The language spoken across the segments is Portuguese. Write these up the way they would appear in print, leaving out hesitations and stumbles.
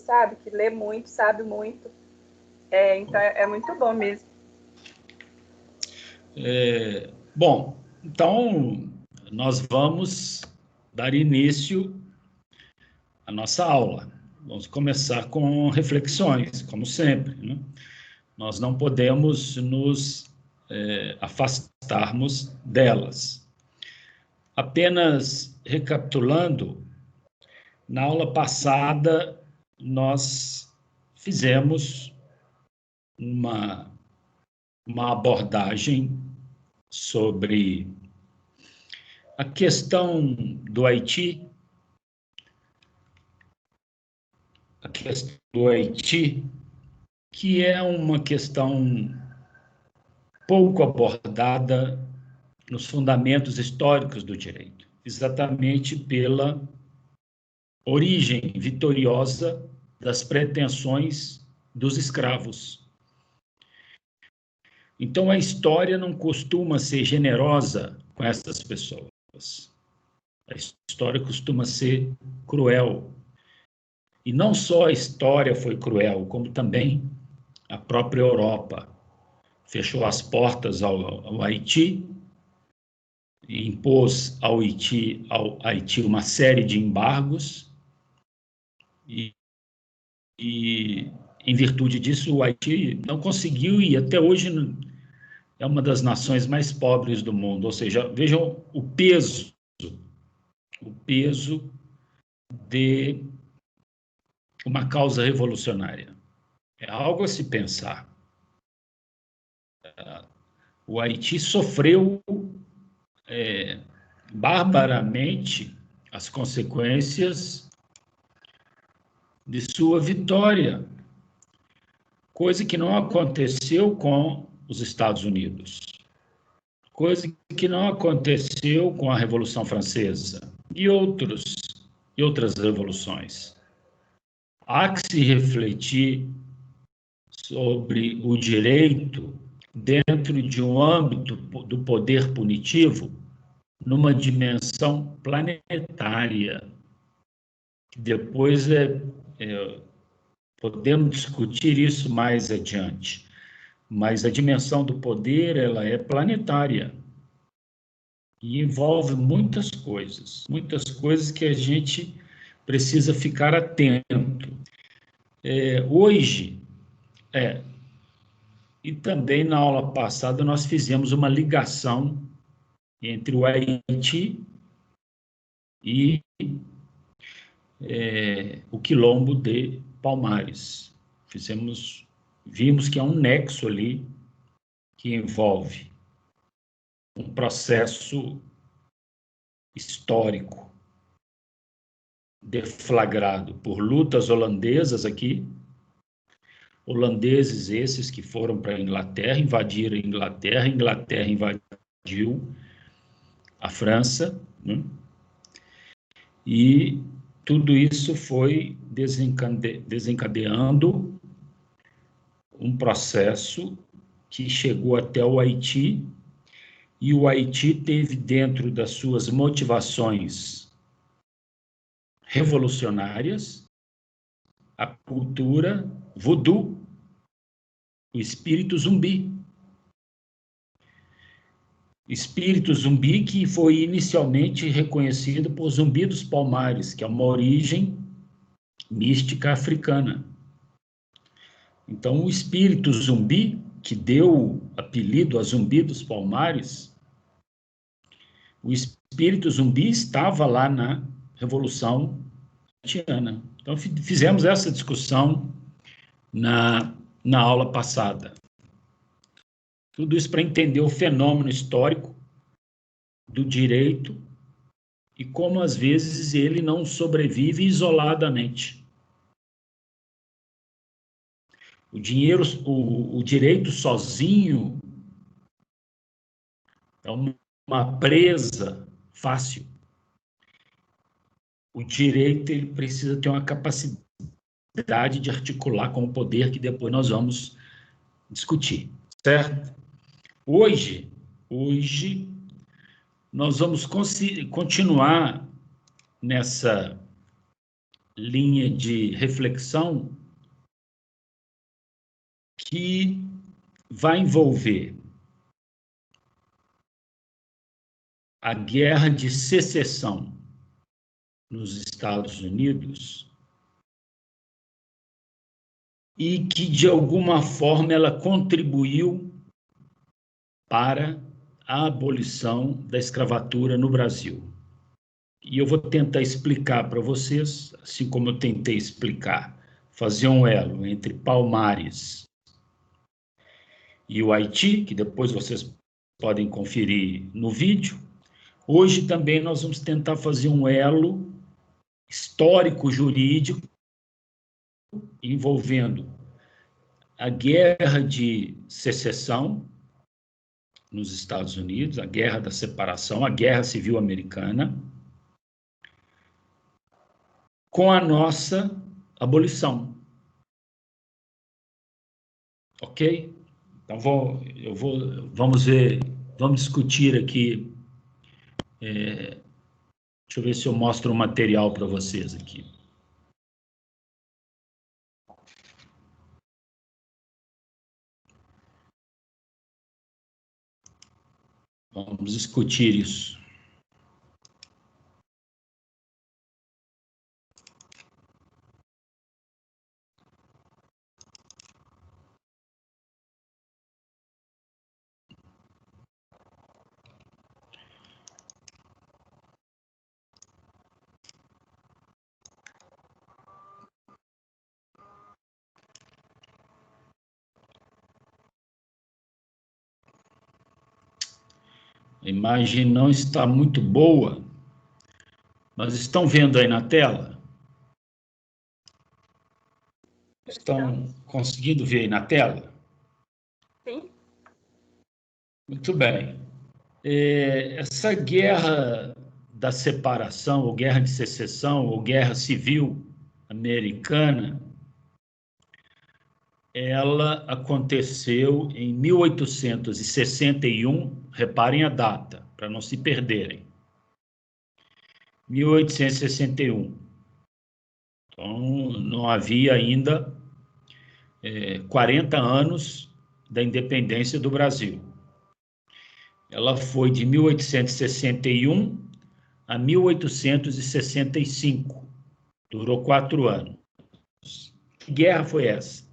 sabe? Que lê muito, sabe muito. Então, é muito bom mesmo. Bom, então, nós vamos dar início à nossa aula. Vamos começar com reflexões, como sempre, né? Nós não podemos nos afastarmos delas. Apenas recapitulando, na aula passada, nós fizemos uma abordagem sobre a questão do Haiti, que é uma questão pouco abordada nos fundamentos históricos do direito, exatamente pela origem vitoriosa das pretensões dos escravos. Então, a história não costuma ser generosa com essas pessoas. A história costuma ser cruel. E não só a história foi cruel, como também a própria Europa fechou as portas ao Haiti e impôs ao Haiti uma série de embargos e em virtude disso, o Haiti não conseguiu e até hoje é uma das nações mais pobres do mundo. Ou seja, vejam o peso de uma causa revolucionária. É algo a se pensar. O Haiti sofreu barbaramente as consequências de sua vitória, coisa que não aconteceu com os Estados Unidos, coisa que não aconteceu com a Revolução Francesa e outras revoluções. Há que se refletir sobre o direito dentro de um âmbito do poder punitivo numa dimensão planetária. Depois podemos discutir isso mais adiante, mas a dimensão do poder ela é planetária e envolve muitas coisas que a gente precisa ficar atento. Hoje, e também na aula passada nós fizemos uma ligação entre o Haiti e o Quilombo de Palmares. Vimos que há um nexo ali que envolve um processo histórico deflagrado por lutas holandesas aqui, holandeses esses que foram para a Inglaterra, invadiram a Inglaterra invadiu a França, né? E tudo isso foi desencadeando um processo que chegou até o Haiti, e o Haiti teve dentro das suas motivações revolucionárias a cultura voodoo, o espírito zumbi. Espírito zumbi que foi inicialmente reconhecido por Zumbi dos Palmares, que é uma origem mística africana. Então, o espírito zumbi, que deu o apelido a Zumbi dos Palmares, o espírito zumbi estava lá na Revolução Haitiana. Então, fizemos essa discussão na aula passada. Tudo isso para entender o fenômeno histórico do direito e como, às vezes, ele não sobrevive isoladamente. O direito sozinho é uma presa fácil. O direito ele precisa ter uma capacidade de articular com o poder que depois nós vamos discutir, certo? Hoje nós vamos continuar nessa linha de reflexão que vai envolver a Guerra de Secessão nos Estados Unidos e que, de alguma forma, ela contribuiu para a abolição da escravatura no Brasil. E eu vou tentar explicar para vocês, assim como eu tentei explicar, fazer um elo entre Palmares e o Haiti, que depois vocês podem conferir no vídeo. Hoje também nós vamos tentar fazer um elo histórico-jurídico envolvendo a Guerra de Secessão nos Estados Unidos, a Guerra da Separação, a Guerra Civil Americana, com a nossa abolição. Ok? Então, vamos ver, vamos discutir aqui. Deixa eu ver se eu mostro um material para vocês aqui. Vamos discutir isso. A imagem não está muito boa, mas estão vendo aí na tela? Estão conseguindo ver aí na tela? Sim. Muito bem. Essa guerra da separação, ou guerra de secessão, ou guerra civil americana, ela aconteceu em 1861, reparem a data, para não se perderem. 1861. Então, não havia ainda 40 anos da independência do Brasil. Ela foi de 1861 a 1865. Durou 4 anos. Que guerra foi essa?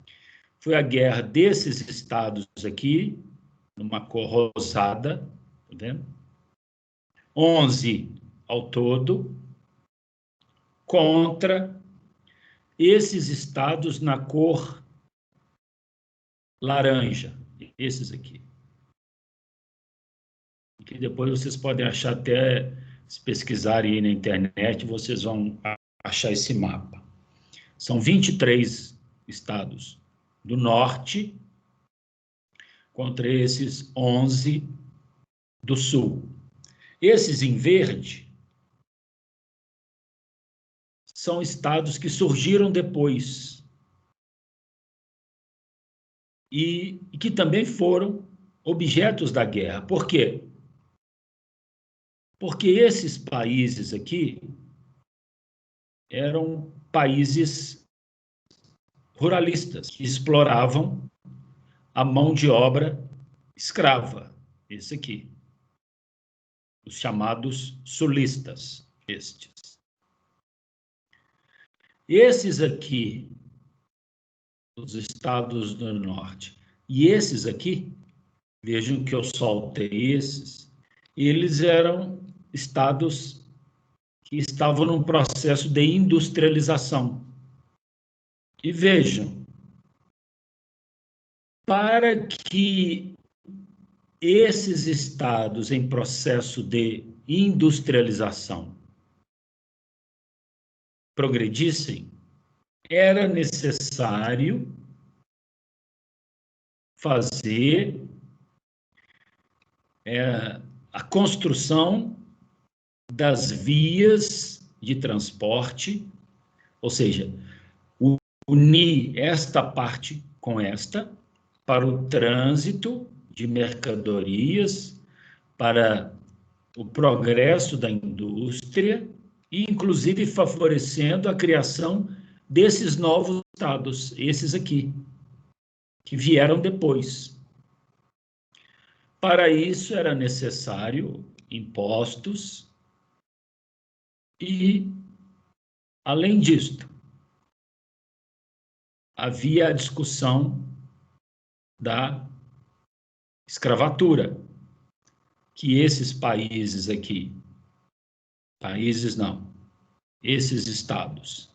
Foi a guerra desses estados aqui, numa cor rosada, tá vendo? 11 ao todo, contra esses estados na cor laranja, esses aqui. Que depois vocês podem achar até, se pesquisarem aí na internet, vocês vão achar esse mapa. São 23 estados do norte contra esses 11 do sul. Esses em verde são estados que surgiram depois e que também foram objetos da guerra. Por quê? Porque esses países aqui eram países ruralistas que exploravam a mão de obra escrava, esse aqui, os chamados sulistas, estes. Esses aqui, os estados do norte, e esses aqui, vejam que eu soltei esses, eles eram estados que estavam num processo de industrialização. E vejam, para que esses estados em processo de industrialização progredissem, era necessário fazer a construção das vias de transporte, ou seja, unir esta parte com esta para o trânsito de mercadorias, para o progresso da indústria e inclusive favorecendo a criação desses novos estados, esses aqui, que vieram depois. Para isso era necessário impostos e, além disto, havia a discussão da escravatura, que esses países aqui, países não, esses estados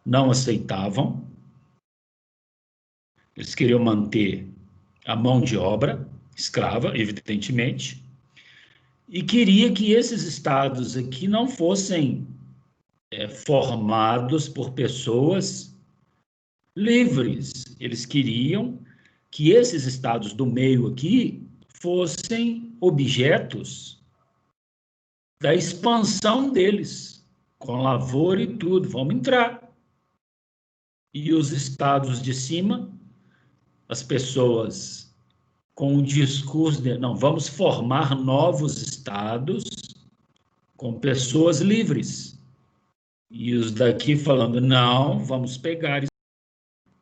não aceitavam. Eles queriam manter a mão de obra escrava, evidentemente, e queria que esses estados aqui não fossem formados por pessoas livres. Eles queriam que esses estados do meio aqui fossem objetos da expansão deles, com lavoura e tudo. Vamos entrar. E os estados de cima, as pessoas com o discurso de, não, vamos formar novos estados com pessoas livres. E os daqui falando, não, vamos pegar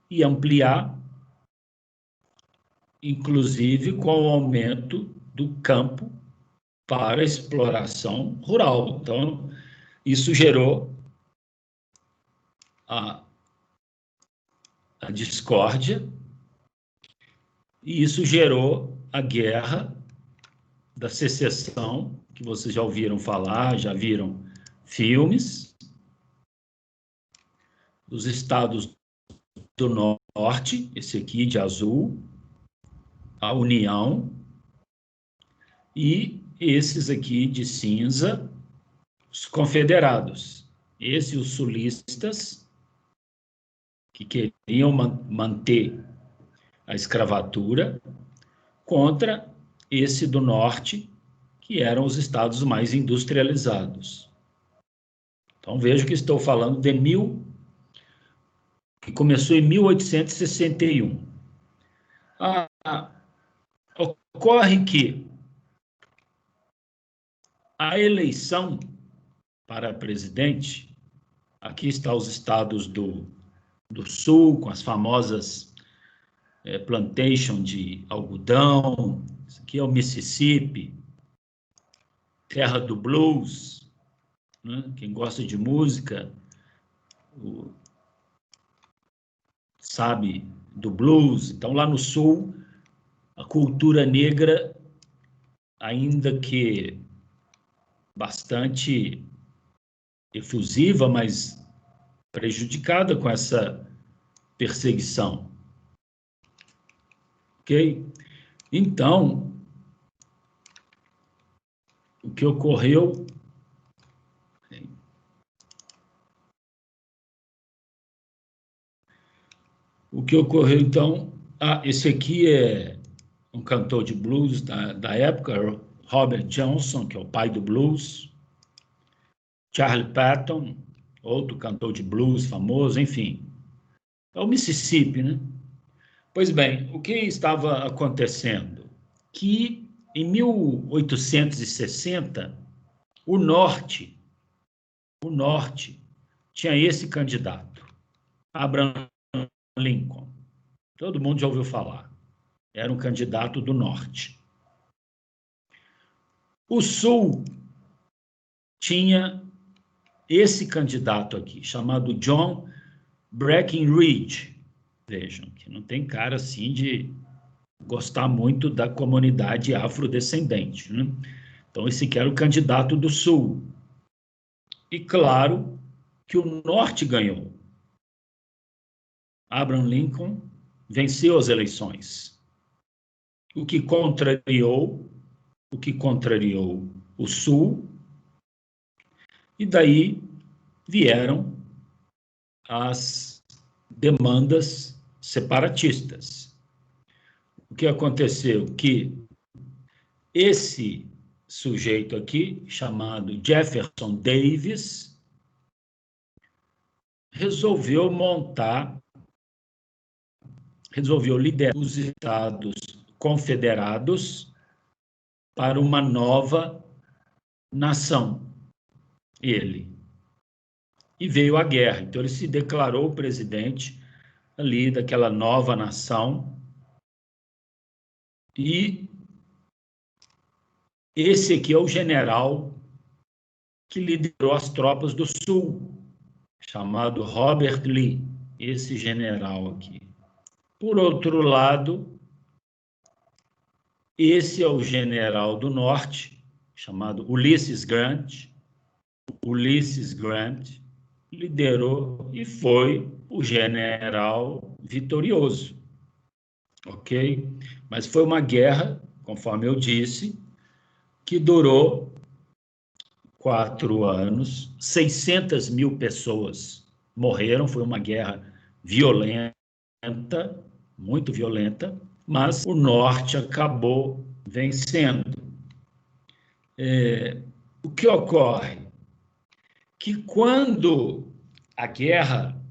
e ampliar, inclusive com o aumento do campo para exploração rural. Então, isso gerou a discórdia, e isso gerou a guerra da secessão, que vocês já ouviram falar, já viram filmes. Os estados do norte, esse aqui de azul, a União, e esses aqui de cinza, os confederados. Esses os sulistas, que queriam manter a escravatura, contra esse do norte, que eram os estados mais industrializados. Então, vejo que estou falando de que começou em 1861. Ocorre que a eleição para presidente, aqui está os estados do sul, com as famosas plantation de algodão, isso aqui é o Mississippi, terra do blues, né? Quem gosta de música sabe do blues. Então, lá no sul, a cultura negra, ainda que bastante efusiva, mas prejudicada com essa perseguição. Ok? Então, o que ocorreu... O que ocorreu, então... esse aqui é um cantor de blues da época, Robert Johnson, que é o pai do blues. Charlie Patton, outro cantor de blues famoso, enfim. É o Mississippi, né? Pois bem, o que estava acontecendo? Que em 1860, o norte tinha esse candidato, Abraham Lincoln. Todo mundo já ouviu falar. Era um candidato do norte. O sul tinha esse candidato aqui, chamado John Breckinridge. Vejam, que não tem cara assim de gostar muito da comunidade afrodescendente, né? Então, esse aqui era o candidato do sul. E claro que o norte ganhou. Abraham Lincoln venceu as eleições. O que contrariou o sul, e daí vieram as demandas separatistas. O que aconteceu? Que esse sujeito aqui, chamado Jefferson Davis, resolveu liderar os Estados Confederados para uma nova nação. Ele, e veio a guerra. Então, ele se declarou presidente ali daquela nova nação. E esse aqui é o general que liderou as tropas do Sul, chamado Robert Lee, esse general aqui. Por outro lado, esse é o general do Norte, chamado Ulysses Grant. Ulysses Grant liderou e foi o general vitorioso, ok? Mas foi uma guerra, conforme eu disse, que durou 4 anos, 600 mil pessoas morreram, foi uma guerra violenta, muito violenta, mas o Norte acabou vencendo. O que ocorre? Que quando a guerra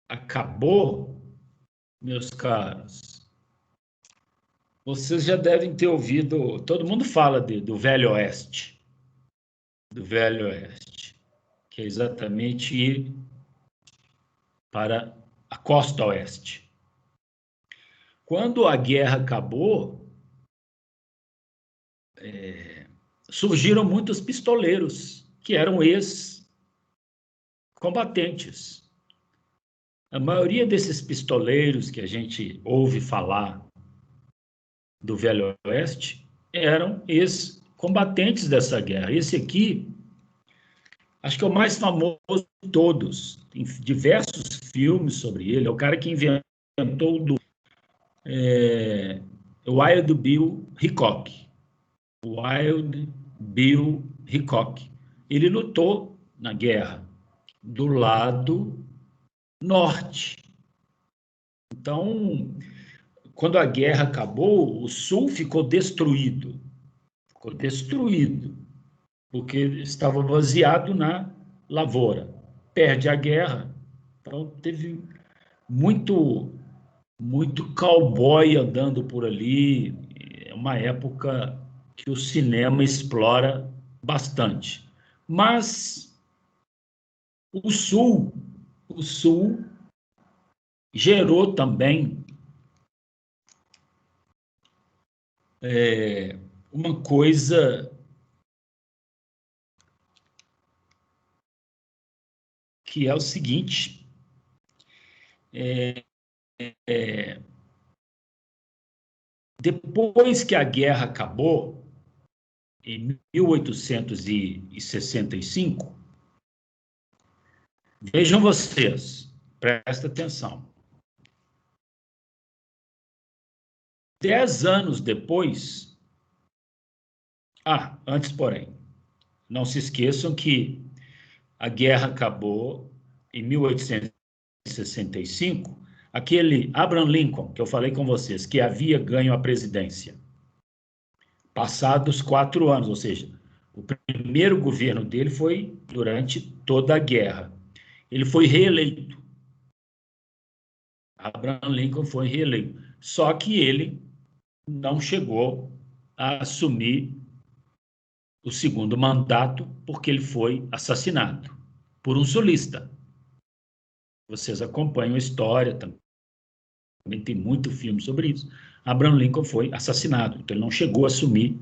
acabou, meus caros, vocês já devem ter ouvido, todo mundo fala do Velho Oeste, que é exatamente ir para a costa oeste. Quando a guerra acabou, surgiram muitos pistoleiros, que eram ex-combatentes. A maioria desses pistoleiros que a gente ouve falar do Velho Oeste eram ex-combatentes dessa guerra. Esse aqui, acho que é o mais famoso de todos. Tem diversos filmes sobre ele. É o cara que inventou Wild Bill Hickok. Wild Bill Hickok. Ele lutou na guerra do lado norte. Então, quando a guerra acabou, o sul ficou destruído. Porque estava baseado na lavoura. Perde a guerra. Então, teve muito cowboy andando por ali. É uma época que o cinema explora bastante. Mas o sul gerou também uma coisa que é o seguinte: depois que a guerra acabou, em 1865, vejam vocês, presta atenção. 10 anos depois, antes, porém, não se esqueçam que a guerra acabou em 1865, aquele Abraham Lincoln, que eu falei com vocês, que havia ganho a presidência, passados 4 anos, ou seja, o primeiro governo dele foi durante toda a guerra. Ele foi reeleito. Abraham Lincoln foi reeleito. Só que ele não chegou a assumir o segundo mandato porque ele foi assassinado por um sulista. Vocês acompanham a história, também tem muito filme sobre isso. Abraham Lincoln foi assassinado, então ele não chegou a assumir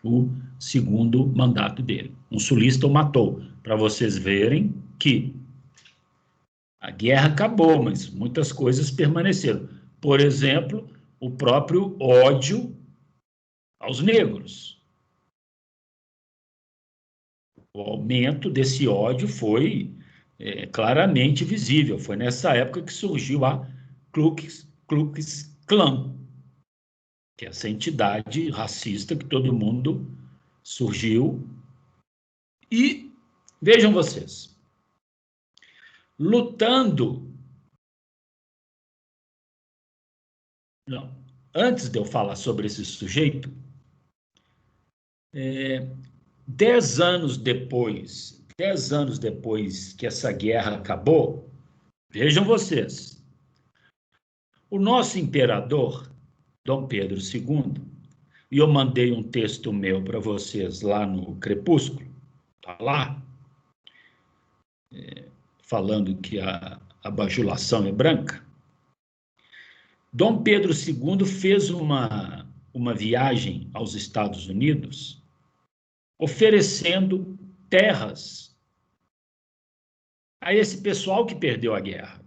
o segundo mandato dele. Um sulista o matou, para vocês verem que a guerra acabou, mas muitas coisas permaneceram. Por exemplo, o próprio ódio aos negros. O aumento desse ódio foi claramente visível. Foi nessa época que surgiu a Ku Klux Klan, que é essa entidade racista que todo mundo surgiu. E vejam vocês, lutando. Não, antes de eu falar sobre esse sujeito, 10 anos depois que essa guerra acabou, vejam vocês, o nosso imperador, Dom Pedro II, e eu mandei um texto meu para vocês lá no Crepúsculo, tá lá, falando que a bajulação é branca. Dom Pedro II fez uma viagem aos Estados Unidos, oferecendo terras a esse pessoal que perdeu a guerra.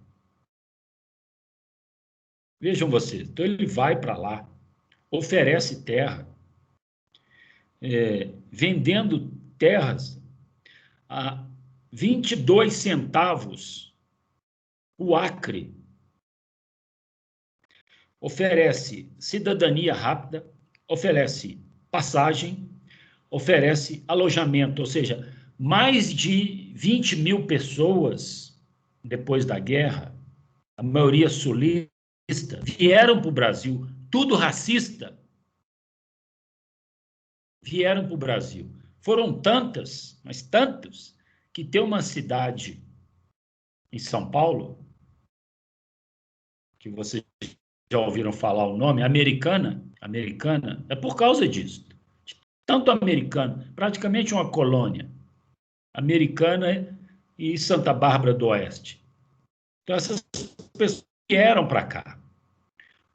Vejam vocês, então ele vai para lá, oferece terra, vendendo terras a 22 centavos o acre. Oferece cidadania rápida, oferece passagem, oferece alojamento, ou seja, mais de 20 mil pessoas, depois da guerra, a maioria sulista, vieram para o Brasil, tudo racista, vieram para o Brasil. Foram tantas, mas tantas, que tem uma cidade em São Paulo, que vocês já ouviram falar o nome, Americana, é por causa disso. Tanto americano, praticamente uma colônia, Americana e Santa Bárbara do Oeste. Então, essas pessoas vieram para cá.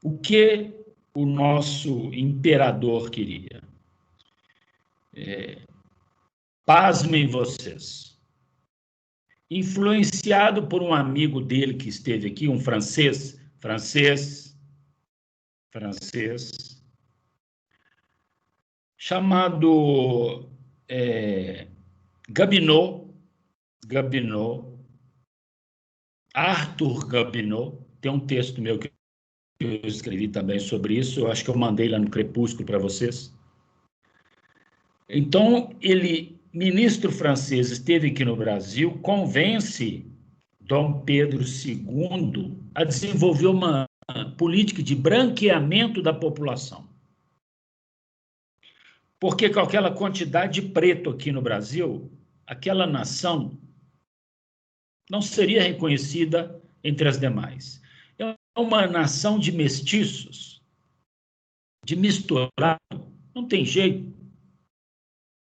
O que o nosso imperador queria? Pasmem vocês. Influenciado por um amigo dele que esteve aqui, um francês, chamado Gobineau, Arthur Gobineau. Tem um texto meu que eu escrevi também sobre isso, eu acho que eu mandei lá no Crepúsculo para vocês. Então, ministro francês, esteve aqui no Brasil, convence Dom Pedro II a desenvolver uma política de branqueamento da população. Porque com aquela quantidade de preto aqui no Brasil, aquela nação não seria reconhecida entre as demais. É uma nação de mestiços, de misturado, não tem jeito.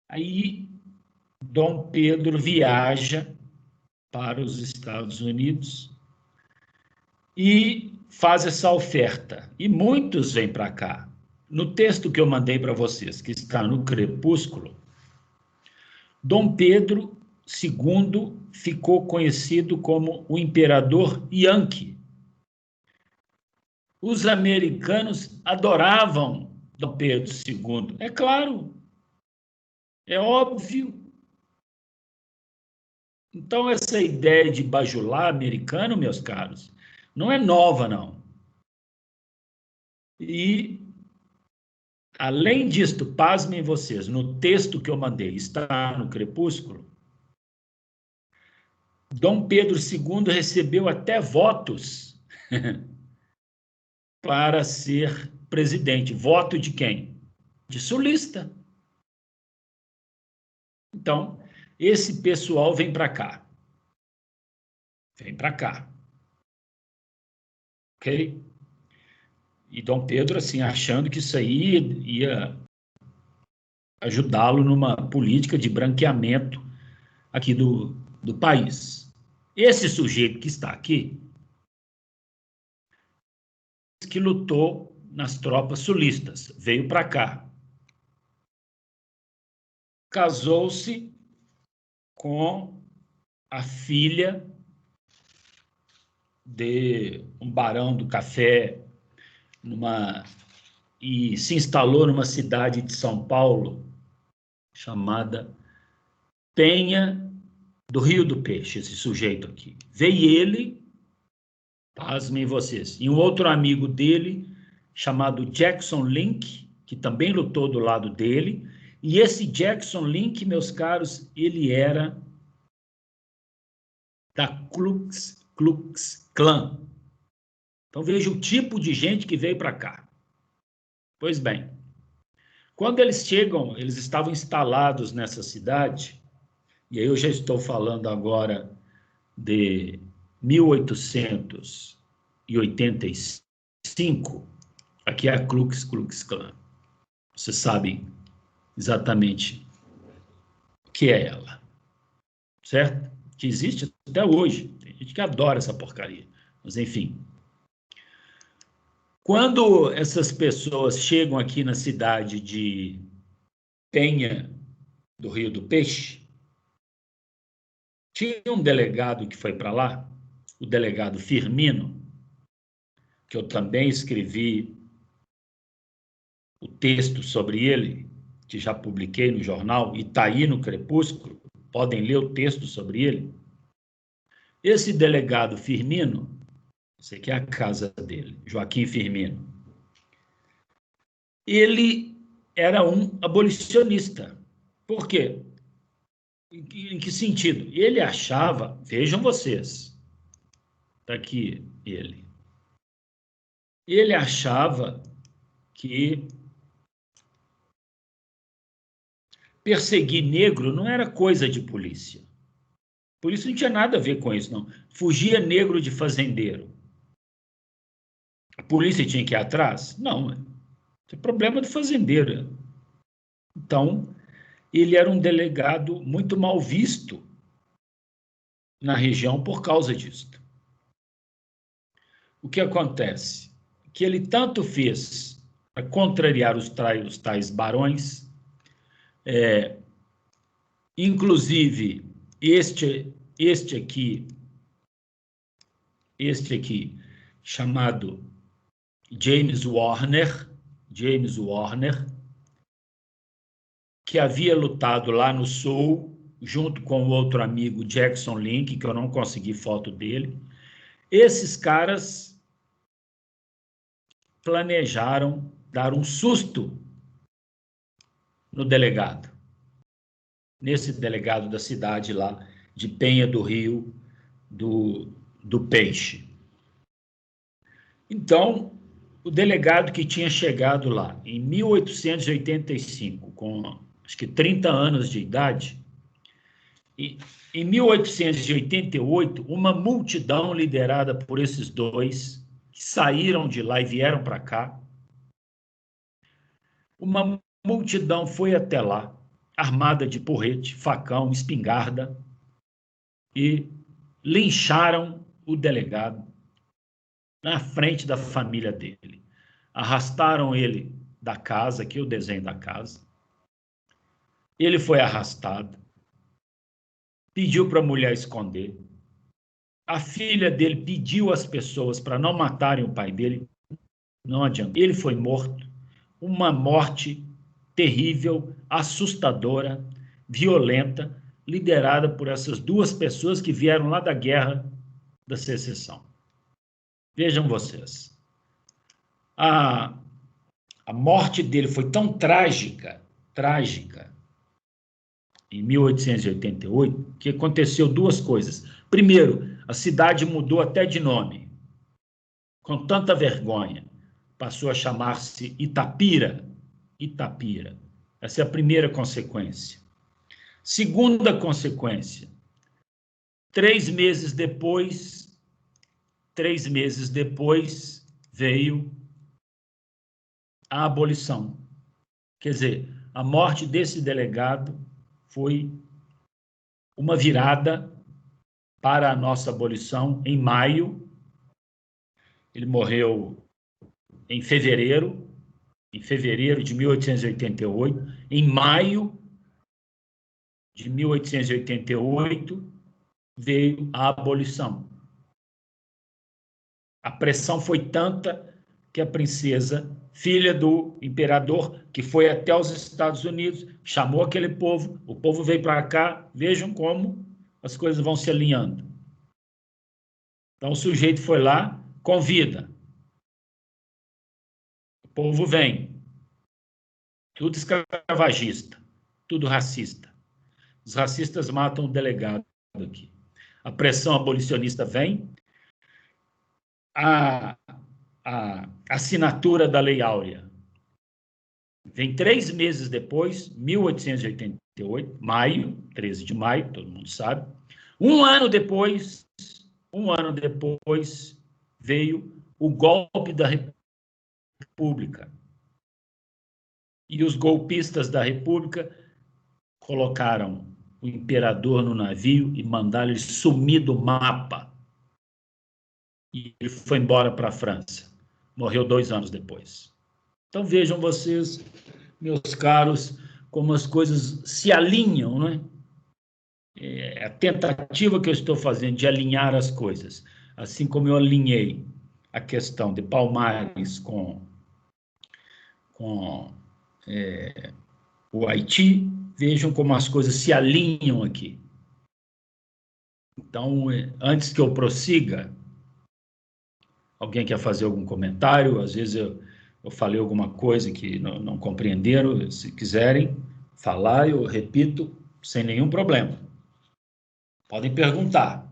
Aí, Dom Pedro viaja para os Estados Unidos e faz essa oferta. E muitos vêm para cá. No texto que eu mandei para vocês, que está no Crepúsculo, Dom Pedro II ficou conhecido como o Imperador Yankee. Os americanos adoravam Dom Pedro II. É claro, é óbvio. Então, essa ideia de bajular americano, meus caros, não é nova, não. E, além disto, pasmem vocês, no texto que eu mandei, está no Crepúsculo, Dom Pedro II recebeu até votos para ser presidente. Voto de quem? De sulista. Então, esse pessoal vem para cá. Vem para cá. Ok? E Dom Pedro, assim, achando que isso aí ia ajudá-lo numa política de branqueamento aqui do país. Esse sujeito que está aqui, que lutou nas tropas sulistas, veio para cá. Casou-se com a filha de um barão do café e se instalou numa cidade de São Paulo chamada Penha do Rio do Peixe, esse sujeito aqui. Veio ele, pasmem vocês, e um outro amigo dele chamado Jackson Link, que também lutou do lado dele, e esse Jackson Link, meus caros, ele era da Ku Klux Klan. Então veja o tipo de gente que veio para cá. Pois bem, quando eles chegam, eles estavam instalados nessa cidade, e aí eu já estou falando agora de 1885, aqui é a Ku Klux Klan. Vocês sabem exatamente o que é ela, certo? Que existe até hoje. Tem gente que adora essa porcaria. Mas, enfim. Quando essas pessoas chegam aqui na cidade de Penha, do Rio do Peixe, tinha um delegado que foi para lá, o delegado Firmino, que eu também escrevi o texto sobre ele, que já publiquei no jornal, e está aí no Crepúsculo, podem ler o texto sobre ele. Esse delegado Firmino, esse aqui é a casa dele, Joaquim Firmino, ele era um abolicionista. Por quê? Em que sentido? Ele achava, vejam vocês, está aqui ele achava que perseguir negro não era coisa de polícia. Por isso não tinha nada a ver com isso, não. Fugia negro de fazendeiro. A polícia tinha que ir atrás? Não. Isso é problema do fazendeiro. Então, ele era um delegado muito mal visto na região por causa disso. O que acontece? Que ele tanto fez para contrariar os tais barões, inclusive este aqui, chamado James Warner, que havia lutado lá no Sul, junto com o outro amigo Jackson Link, que eu não consegui foto dele. Esses caras planejaram dar um susto no delegado, nesse delegado da cidade lá, de Penha do Rio do Peixe. Então, o delegado que tinha chegado lá em 1885, com acho que 30 anos de idade, e em 1888, uma multidão liderada por esses dois, que saíram de lá e vieram para cá, uma multidão foi até lá, armada de porrete, facão, espingarda, e lincharam o delegado na frente da família dele. Arrastaram ele da casa, aqui é o desenho da casa. Ele foi arrastado, pediu para a mulher esconder. A filha dele pediu às pessoas para não matarem o pai dele. Não adianta. Ele foi morto. Uma morte terrível, assustadora, violenta, liderada por essas duas pessoas que vieram lá da Guerra da Secessão. Vejam vocês. A morte dele foi tão trágica, em 1888, que aconteceu duas coisas. Primeiro, a cidade mudou até de nome, com tanta vergonha. Passou a chamar-se Itapira. Essa é a primeira consequência. Segunda consequência, 3 meses depois veio a abolição. Quer dizer, a morte desse delegado foi uma virada para a nossa abolição em maio. Ele morreu em fevereiro de 1888. Em maio de 1888 veio a abolição. A pressão foi tanta que a princesa, filha do imperador, que foi até os Estados Unidos, chamou aquele povo, o povo veio para cá, vejam como as coisas vão se alinhando. Então o sujeito foi lá, convida. O povo vem. Tudo escravagista, tudo racista. Os racistas matam o delegado aqui. A pressão abolicionista vem, a assinatura da Lei Áurea vem 3 meses depois, 1888, maio, 13 de maio, todo mundo sabe. Um ano depois, veio o golpe da República. E os golpistas da República colocaram o imperador no navio e mandar ele sumir do mapa. E ele foi embora para a França. Morreu 2 anos depois. Então vejam vocês, meus caros, como as coisas se alinham, né? A tentativa que eu estou fazendo de alinhar as coisas, assim como eu alinhei a questão de Palmares com o Haiti, vejam como as coisas se alinham aqui. Então, antes que eu prossiga, alguém quer fazer algum comentário? Às vezes eu falei alguma coisa que não compreenderam. Se quiserem falar, eu repito sem nenhum problema. Podem perguntar.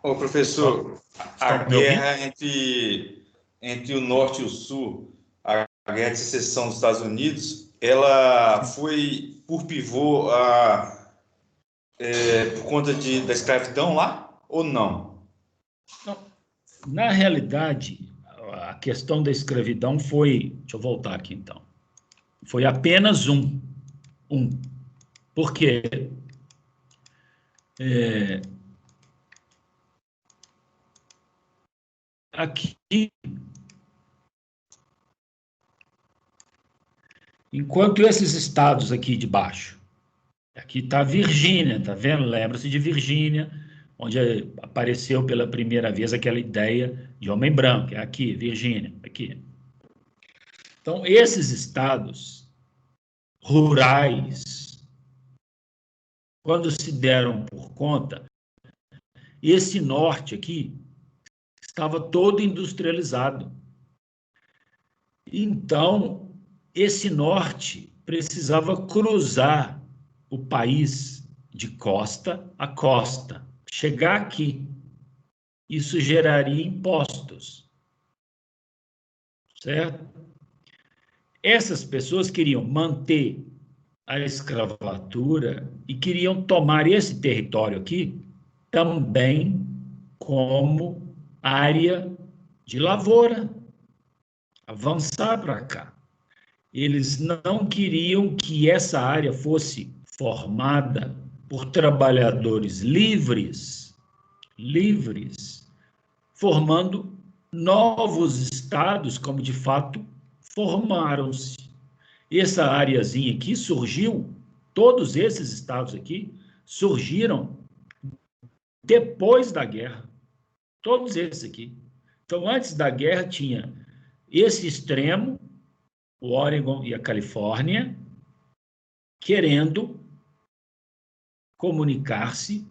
Ô, professor, a Estão me guerra entre o Norte e o Sul, a guerra de secessão dos Estados Unidos, ela foi por pivô por conta da escravidão lá ou não? Na realidade, a questão da escravidão foi... Deixa eu voltar aqui, então. Foi apenas um. Por quê? Aqui, enquanto esses estados aqui de baixo, aqui está a Virgínia, tá vendo? Lembra-se de Virgínia, onde apareceu pela primeira vez aquela ideia de homem branco, é aqui, Virgínia, aqui. Então, esses estados rurais, quando se deram por conta, esse norte aqui estava todo industrializado. Então, esse norte precisava cruzar o país de costa a costa, chegar aqui. Isso geraria impostos, certo? Essas pessoas queriam manter a escravatura e queriam tomar esse território aqui também como área de lavoura, avançar para cá. Eles não queriam que essa área fosse formada por trabalhadores livres, formando novos estados, como de fato formaram-se. Essa areazinha aqui surgiu, todos esses estados aqui surgiram depois da guerra. Todos esses aqui. Então, antes da guerra, tinha esse extremo, o Oregon e a Califórnia, querendo comunicar-se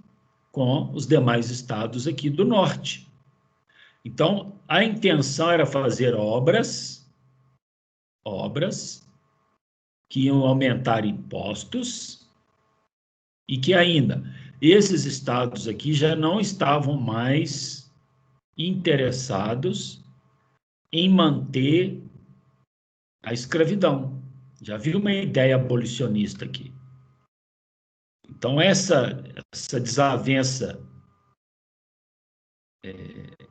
com os demais estados aqui do norte. Então, a intenção era fazer obras que iam aumentar impostos e que ainda esses estados aqui já não estavam mais interessados em manter a escravidão. Já viu uma ideia abolicionista aqui. Então, essa desavença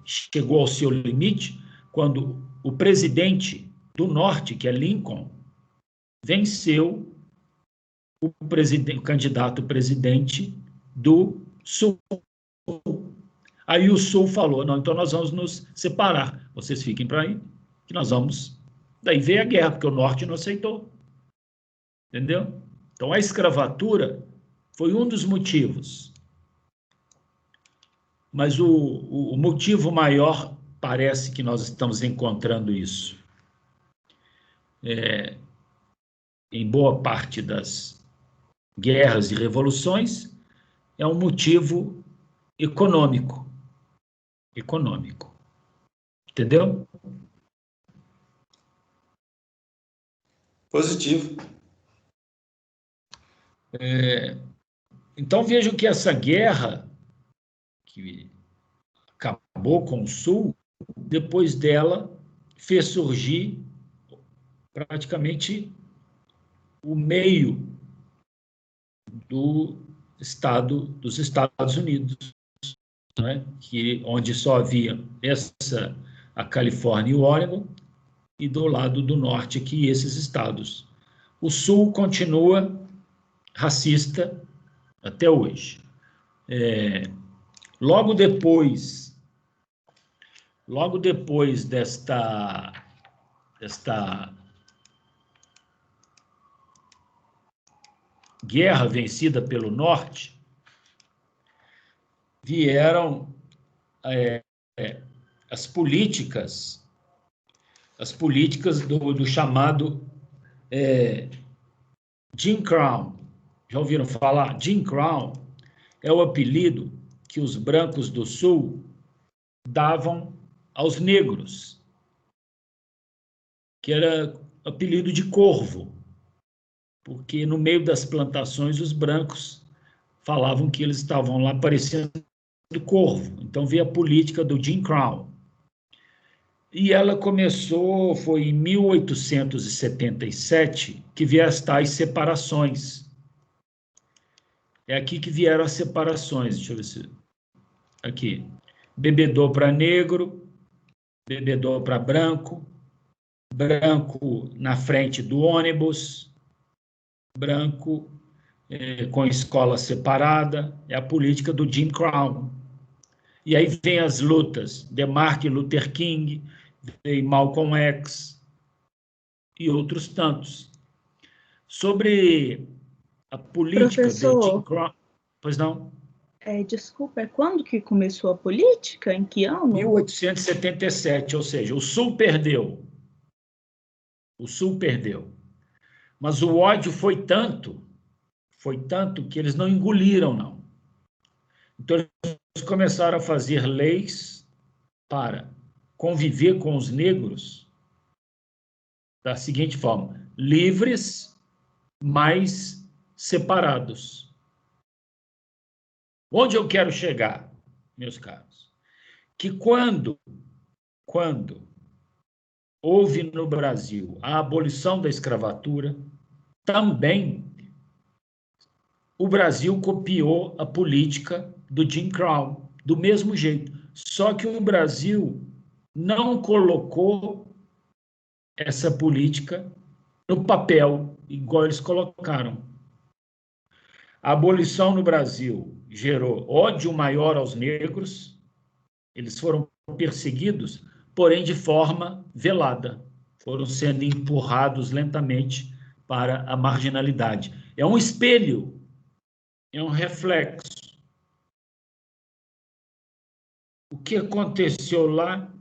chegou ao seu limite quando o presidente do norte, que é Lincoln, venceu o candidato presidente do sul. Aí o sul falou, não, então nós vamos nos separar. Vocês fiquem para aí, que nós vamos... Daí veio a guerra, porque o norte não aceitou. Entendeu? Então, a escravatura foi um dos motivos. Mas o motivo maior, parece que nós estamos encontrando isso. Em boa parte das guerras e revoluções, é um motivo econômico. Entendeu? Positivo. Então, vejam que essa guerra, que acabou com o Sul, depois dela fez surgir praticamente o meio dos Estados Unidos, né? Onde só havia a Califórnia e o Oregon, e do lado do norte aqui, esses estados. O sul continua racista até hoje. Logo depois desta guerra vencida pelo norte, vieram as políticas do chamado Jim Crow. Já ouviram falar? Jim Crow é o apelido que os brancos do Sul davam aos negros, que era apelido de corvo, porque no meio das plantações os brancos falavam que eles estavam lá parecendo corvo. Então veio a política do Jim Crow. E ela começou, foi em 1877, que vieram as tais separações. É aqui que vieram as separações, deixa eu ver se... Aqui, bebedor para negro, bebedor para branco, branco na frente do ônibus, branco com escola separada, é a política do Jim Crow. E aí vem as lutas de Martin Luther King, vem Malcolm X e outros tantos. Sobre a política Professor, do Jim Crow... Pois não? Desculpa, quando que começou a política? Em que ano? 1877, ou seja, o Sul perdeu. O Sul perdeu. Mas o ódio foi tanto que eles não engoliram, não. Então, eles começaram a fazer leis para conviver com os negros da seguinte forma: livres, mas separados. Onde eu quero chegar, meus caros? Que quando houve no Brasil a abolição da escravatura, também o Brasil copiou a política do Jim Crow, do mesmo jeito. Só que o Brasil não colocou essa política no papel, igual eles colocaram. A abolição no Brasil gerou ódio maior aos negros, eles foram perseguidos, porém de forma velada, foram sendo empurrados lentamente para a marginalidade. É um espelho, é um reflexo. O que aconteceu lá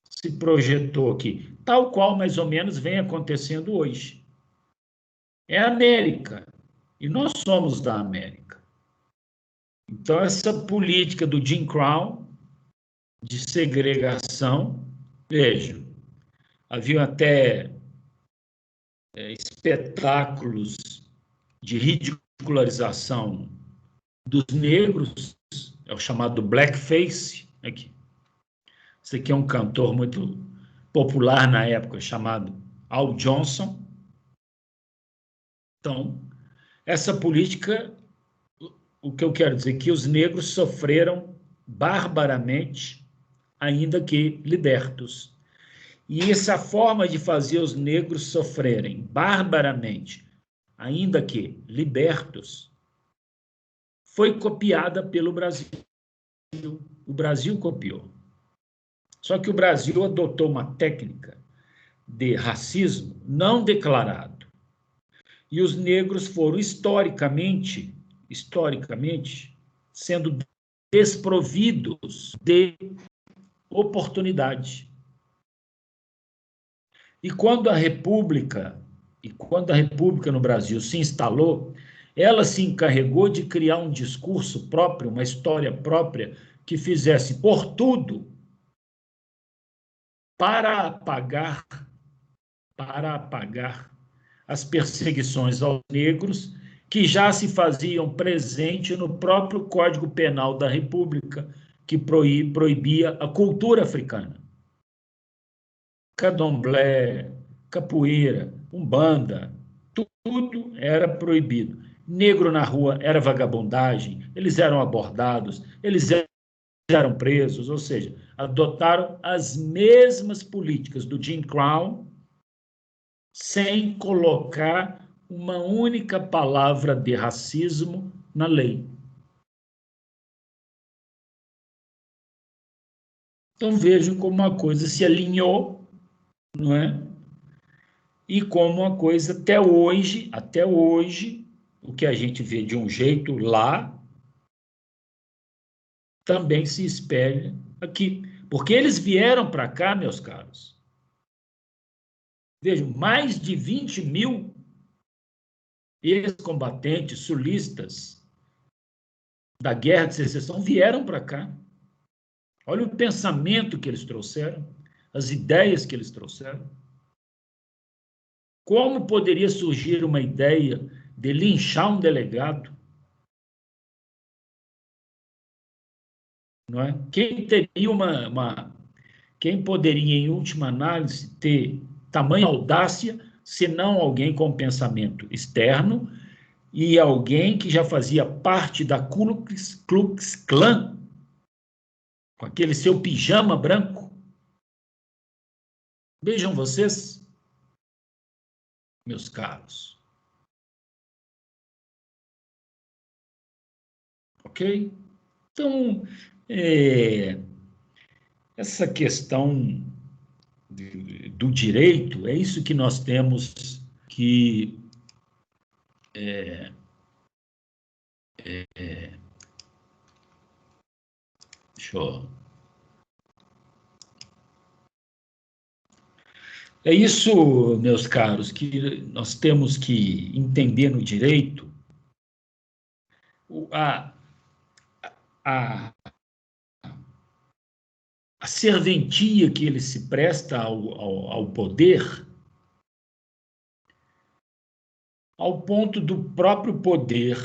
se projetou aqui, tal qual mais ou menos vem acontecendo hoje. É a América, e nós somos da América. Então, essa política do Jim Crow, de segregação, vejam, havia até espetáculos de ridicularização dos negros, é o chamado blackface, aqui. Esse aqui é um cantor muito popular na época, chamado Al Johnson. Então, essa política, o que eu quero dizer, que os negros sofreram barbaramente, ainda que libertos. E essa forma de fazer os negros sofrerem barbaramente, ainda que libertos, foi copiada pelo Brasil. O Brasil copiou. Só que o Brasil adotou uma técnica de racismo não declarado. E os negros foram historicamente, sendo desprovidos de oportunidade. E quando a República no Brasil se instalou, ela se encarregou de criar um discurso próprio, uma história própria, que fizesse por tudo para apagar as perseguições aos negros, que já se faziam presente no próprio Código Penal da República, que proibia a cultura africana. Candomblé, capoeira, umbanda, tudo era proibido. Negro na rua era vagabundagem, eles eram abordados, eles eram presos, ou seja, adotaram as mesmas políticas do Jim Crow, sem colocar uma única palavra de racismo na lei. Então vejam como uma coisa se alinhou, não é? E como uma coisa até hoje, o que a gente vê de um jeito lá, também se espelha aqui. Porque eles vieram para cá, meus caros. Vejam, mais de 20 mil ex-combatentes sulistas da Guerra de Secessão vieram para cá. Olha o pensamento que eles trouxeram, as ideias que eles trouxeram. Como poderia surgir uma ideia de linchar um delegado? Não é? Quem teria quem poderia, em última análise, ter tamanha audácia, se não alguém com pensamento externo e alguém que já fazia parte da Ku Klux Klan, com aquele seu pijama branco? Vejam vocês, meus caros. Ok? Então, essa questão do direito, é isso que nós temos que É isso, meus caros, que nós temos que entender no direito. A serventia que ele se presta ao poder, ao ponto do próprio poder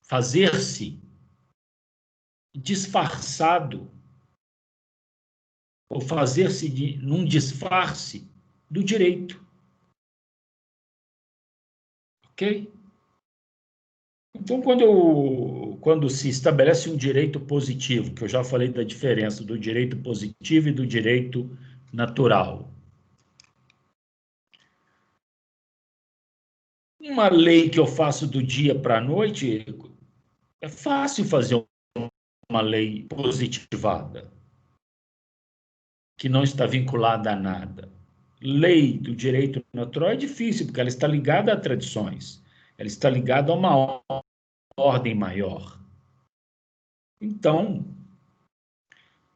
fazer-se disfarçado, ou fazer-se num disfarce do direito. Ok? Então, quando se estabelece um direito positivo, que eu já falei da diferença do direito positivo e do direito natural, uma lei que eu faço do dia para a noite, é fácil fazer uma lei positivada, que não está vinculada a nada. Lei do direito natural é difícil, porque ela está ligada a tradições, ela está ligada a uma ordem maior. Então,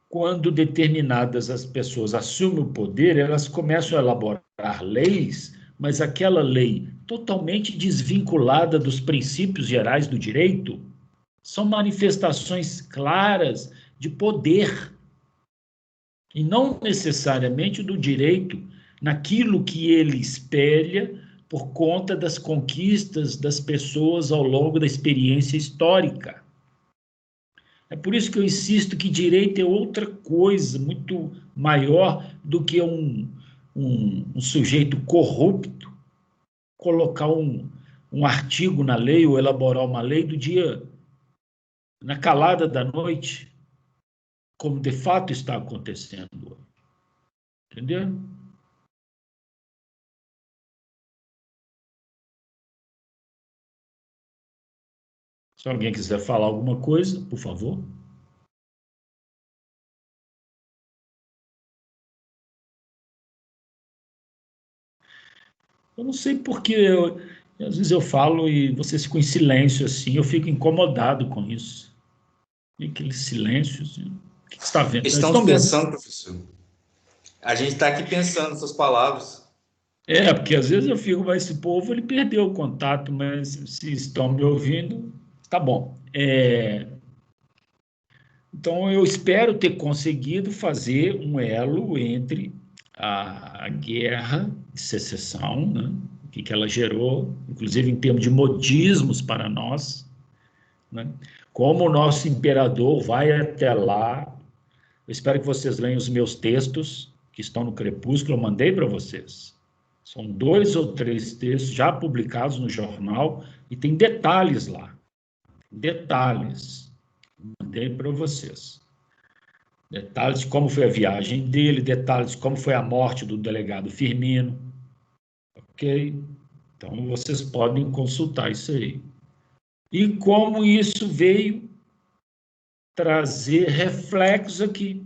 quando determinadas as pessoas assumem o poder, elas começam a elaborar leis, mas aquela lei totalmente desvinculada dos princípios gerais do direito, são manifestações claras de poder, e não necessariamente do direito, naquilo que ele espelha por conta das conquistas das pessoas ao longo da experiência histórica. É por isso que eu insisto que direito é outra coisa, muito maior do que um sujeito corrupto colocar um artigo na lei ou elaborar uma lei do dia, na calada da noite, como de fato está acontecendo. Entendeu? Se alguém quiser falar alguma coisa, por favor. Eu não sei porque às vezes eu falo e vocês ficam em silêncio assim, eu fico incomodado com isso. E aquele silêncio, assim, o que você está vendo? Estamos pensando, professor. A gente está aqui pensando essas palavras. Porque às vezes eu fico, mas esse povo ele perdeu o contato, mas se estão me ouvindo, tá bom. Então eu espero ter conseguido fazer um elo entre a guerra de secessão, né, que ela gerou, inclusive em termos de modismos para nós, né, como o nosso imperador vai até lá. Eu espero que vocês leiam os meus textos, que estão no Crepúsculo, eu mandei para vocês. São 2 ou 3 textos já publicados no jornal e tem detalhes lá. detalhes. Mandei para vocês. Detalhes de como foi a viagem dele, detalhes de como foi a morte do delegado Firmino. Ok? Então, vocês podem consultar isso aí. E como isso veio trazer reflexos aqui.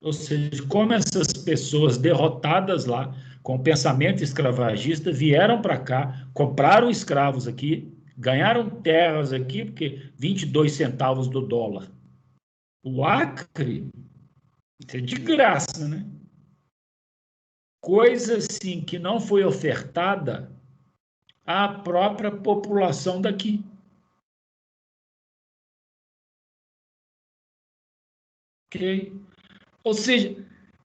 Ou seja, como essas pessoas derrotadas lá, com o pensamento escravagista, vieram para cá, compraram escravos aqui, ganharam terras aqui, porque 22 centavos do dólar. O Acre, isso é de graça, né? Coisa assim que não foi ofertada à própria população daqui. Ok? Ou seja,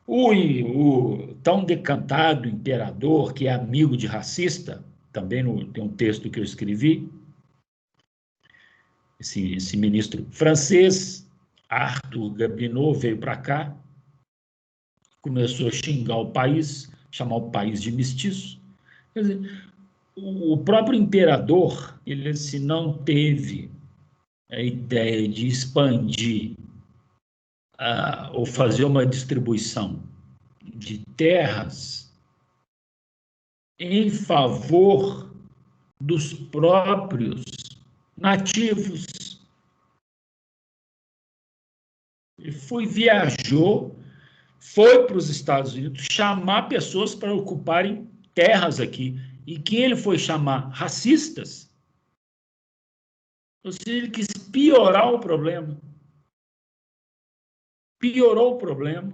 o tão decantado imperador, que é amigo de racista, também tem um texto que eu escrevi, esse ministro francês, Arthur Gabineau, veio para cá, começou a xingar o país, chamar o país de mestiço. Quer dizer, o próprio imperador, ele assim, não teve a ideia de expandir ou fazer uma distribuição de terras em favor dos próprios nativos. Ele viajou, foi para os Estados Unidos chamar pessoas para ocuparem terras aqui. E quem ele foi chamar? Racistas. Ou seja, ele quis piorar o problema. Piorou o problema.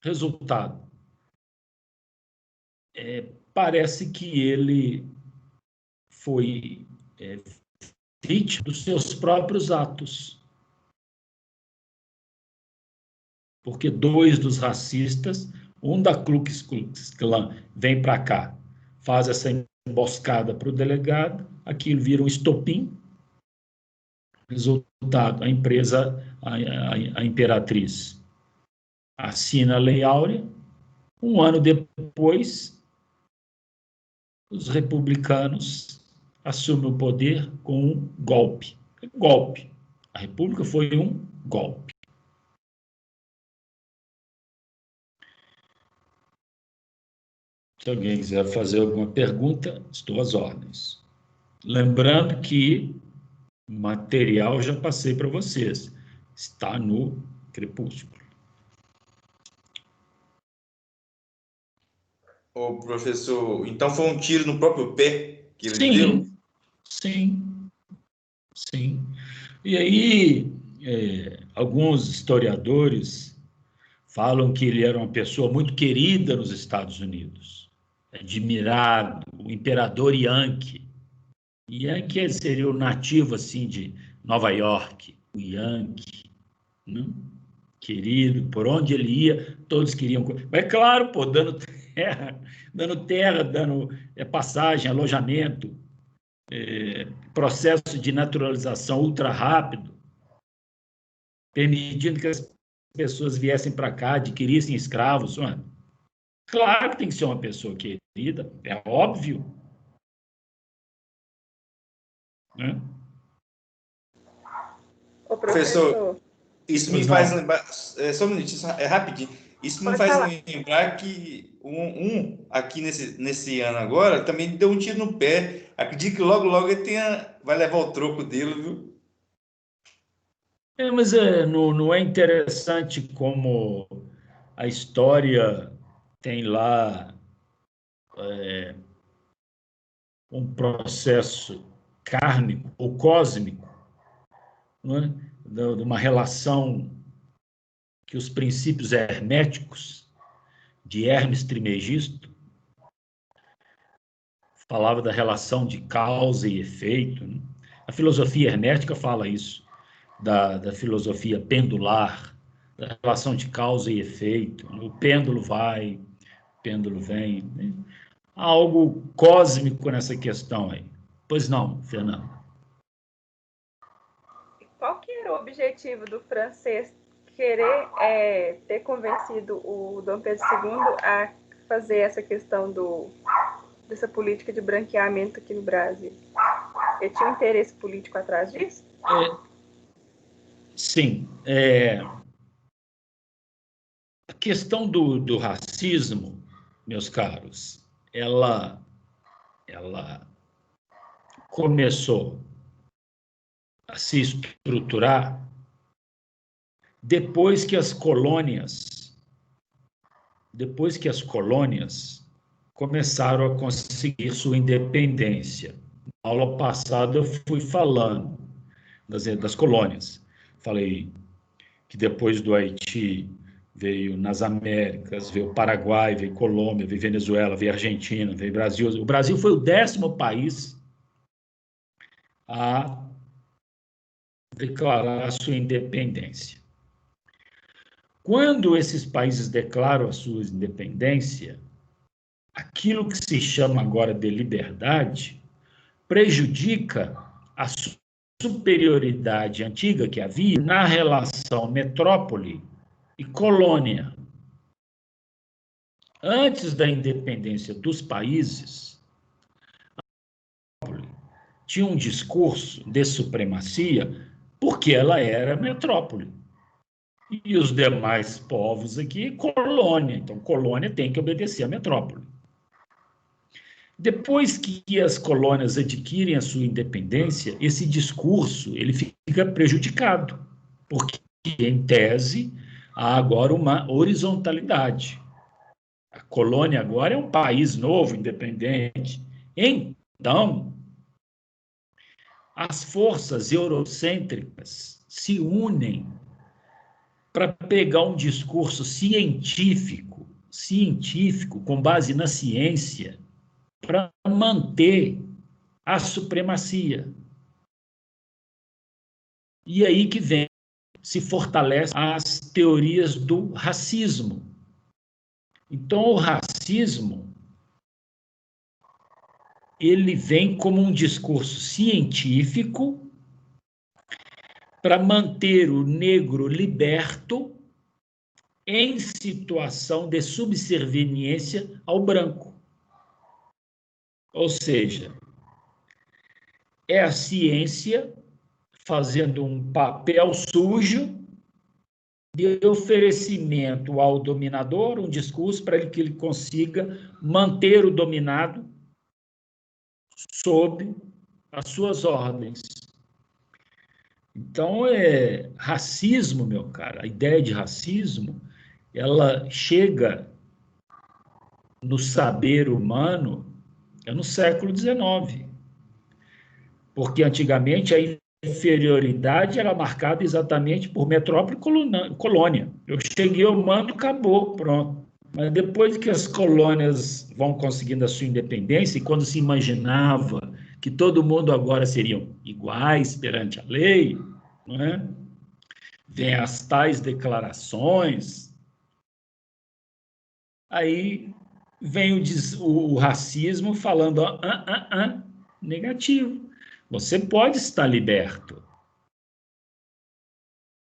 Resultado. Parece que ele foi vítima dos seus próprios atos. Porque dois dos racistas, um da Ku Klux Klan, vem para cá, faz essa emboscada para o delegado, aquilo vira um estopim. Resultado, a empresa, a Imperatriz, assina a Lei Áurea. Um ano depois, os republicanos assumem o poder com um golpe. Golpe. A República foi um golpe. Se alguém quiser fazer alguma pergunta, estou às ordens. Lembrando que o material já passei para vocês. Está no Crepúsculo. Ô, professor, então foi um tiro no próprio pé que ele deu? Sim. E aí, alguns historiadores falam que ele era uma pessoa muito querida nos Estados Unidos, admirado, o imperador Yankee. Yankee seria o nativo, assim, de Nova York, o Yankee, né? Querido, por onde ele ia, todos queriam. Mas, claro, pô, dando terra, dando passagem, alojamento, processo de naturalização ultra rápido, permitindo que as pessoas viessem para cá, adquirissem escravos. Mano. Claro que tem que ser uma pessoa querida, é óbvio. Né? Ô, professor, isso me faz lembrar, só um minutinho, rapidinho, isso me faz lembrar que um aqui nesse ano agora também deu um tiro no pé. Acredito que logo ele vai levar o troco dele, viu? Mas não é interessante como a história tem lá um processo kármico ou cósmico, não é? De uma relação que os princípios herméticos de Hermes Trismegisto falava da relação de causa e efeito. Né? A filosofia hermética fala isso, da filosofia pendular, da relação de causa e efeito. O pêndulo vai, o pêndulo vem. Né? Há algo cósmico nessa questão aí. Pois não, Fernando? Qual que era o objetivo do francês querer ter convencido o Dom Pedro II a fazer essa questão dessa política de branqueamento aqui no Brasil? Ele tinha um interesse político atrás disso? Sim. A questão do racismo, meus caros, ela começou a se estruturar depois que as colônias começaram a conseguir sua independência. Na aula passada eu fui falando das colônias. Falei que depois do Haiti veio nas Américas, veio Paraguai, veio Colômbia, veio Venezuela, veio Argentina, veio Brasil. O Brasil foi o 10º país a declarar a sua independência. Quando esses países declaram a sua independência, aquilo que se chama agora de liberdade prejudica a superioridade antiga que havia na relação metrópole e colônia. Antes da independência dos países, tinha um discurso de supremacia porque ela era metrópole. E os demais povos aqui, colônia. Então, colônia tem que obedecer à metrópole. Depois que as colônias adquirem a sua independência, esse discurso ele fica prejudicado, porque, em tese, há agora uma horizontalidade. A colônia agora é um país novo, independente. Então, as forças eurocêntricas se unem para pegar um discurso científico, com base na ciência, para manter a supremacia. E aí que vem, se fortalece as teorias do racismo. Então, o racismo, ele vem como um discurso científico para manter o negro liberto em situação de subserviência ao branco. Ou seja, é a ciência fazendo um papel sujo de oferecimento ao dominador, um discurso para que ele consiga manter o dominado sob as suas ordens. Então, racismo, meu cara, a ideia de racismo, ela chega no saber humano no século XIX. Porque antigamente a inferioridade era marcada exatamente por metrópole e colônia. Eu cheguei ao mando, acabou, pronto. Mas depois que as colônias vão conseguindo a sua independência, e quando se imaginava que todo mundo agora seriam iguais perante a lei, não é? Vem as tais declarações, aí vem o racismo falando negativo. Você pode estar liberto.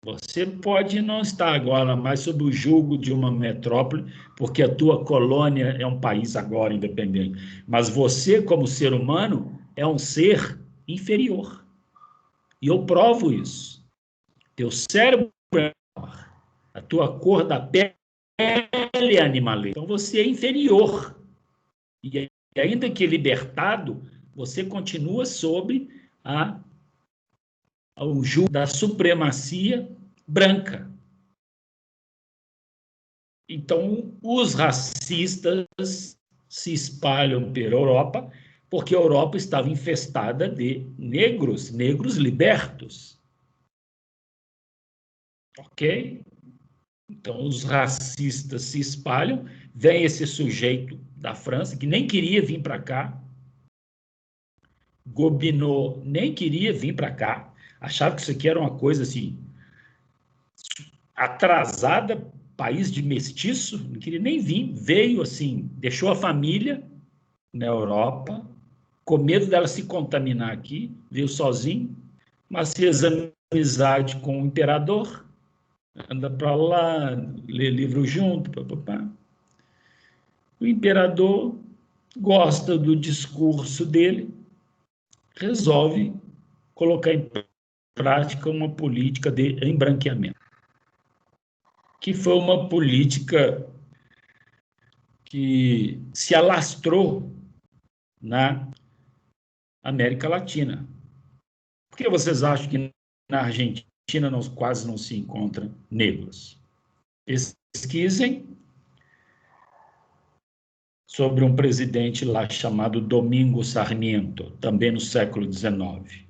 Você pode não estar agora mais sob o jugo de uma metrópole, porque a tua colônia é um país agora independente. Mas você, como ser humano, é um ser inferior. E eu provo isso. Teu cérebro é menor. A tua cor da pele é animalesca. Então você é inferior. E ainda que libertado, você continua sob o jugo da supremacia branca. Então, os racistas se espalham pela Europa, porque a Europa estava infestada de negros libertos. Ok? Então, os racistas se espalham, vem esse sujeito da França, que nem queria vir para cá, Gobineau nem queria vir para cá, achava que isso aqui era uma coisa assim, atrasada, país de mestiço, não queria nem vir, veio assim, deixou a família na Europa, com medo dela se contaminar aqui, veio sozinho, mas fez amizade com o imperador, anda para lá, lê livro junto, papapá. O imperador gosta do discurso dele, resolve colocar em prática uma política de embranqueamento, que foi uma política que se alastrou na América Latina. Por que vocês acham que na Argentina quase não se encontram negros? Pesquisem sobre um presidente lá chamado Domingo Sarmiento, também no século XIX.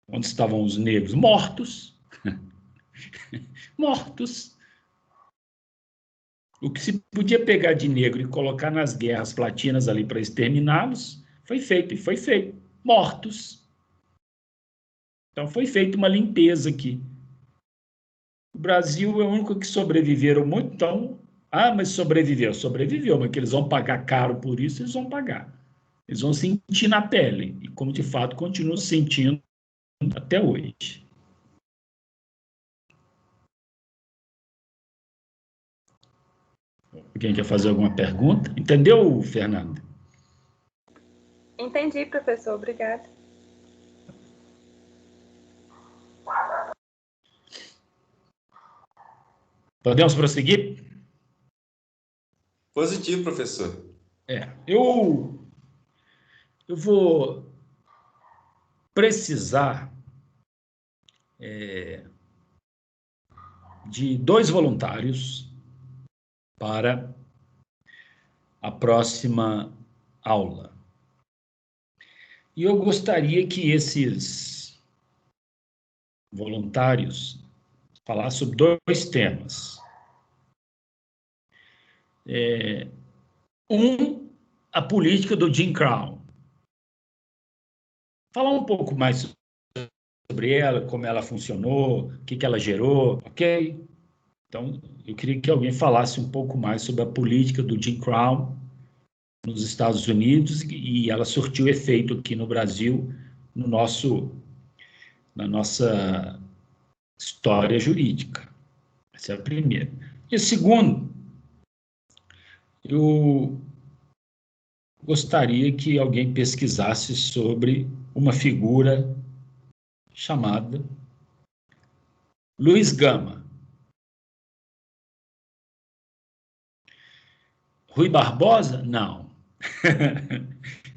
Onde estavam os negros? Mortos. Mortos. O que se podia pegar de negro e colocar nas guerras latinas ali para exterminá-los, foi feito, e foi feito. Mortos. Então, foi feita uma limpeza aqui. O Brasil é o único que sobreviveram muito, então... mas sobreviveu, mas que eles vão pagar caro por isso, eles vão pagar. Eles vão sentir na pele, e como de fato continuam sentindo até hoje. Alguém quer fazer alguma pergunta? Entendeu, Fernanda? Entendi, professor. Obrigada. Podemos prosseguir? Positivo, professor. Eu vou precisar de 2 voluntários para a próxima aula. E eu gostaria que esses voluntários falassem sobre 2 temas. A política do Jim Crow. Falar um pouco mais sobre ela, como ela funcionou, o que ela gerou, ok? Então, eu queria que alguém falasse um pouco mais sobre a política do Jim Crow nos Estados Unidos e ela surtiu efeito aqui no Brasil, na nossa história jurídica. Essa é a primeira. E a segunda, eu gostaria que alguém pesquisasse sobre uma figura chamada Luiz Gama. Rui Barbosa? Não.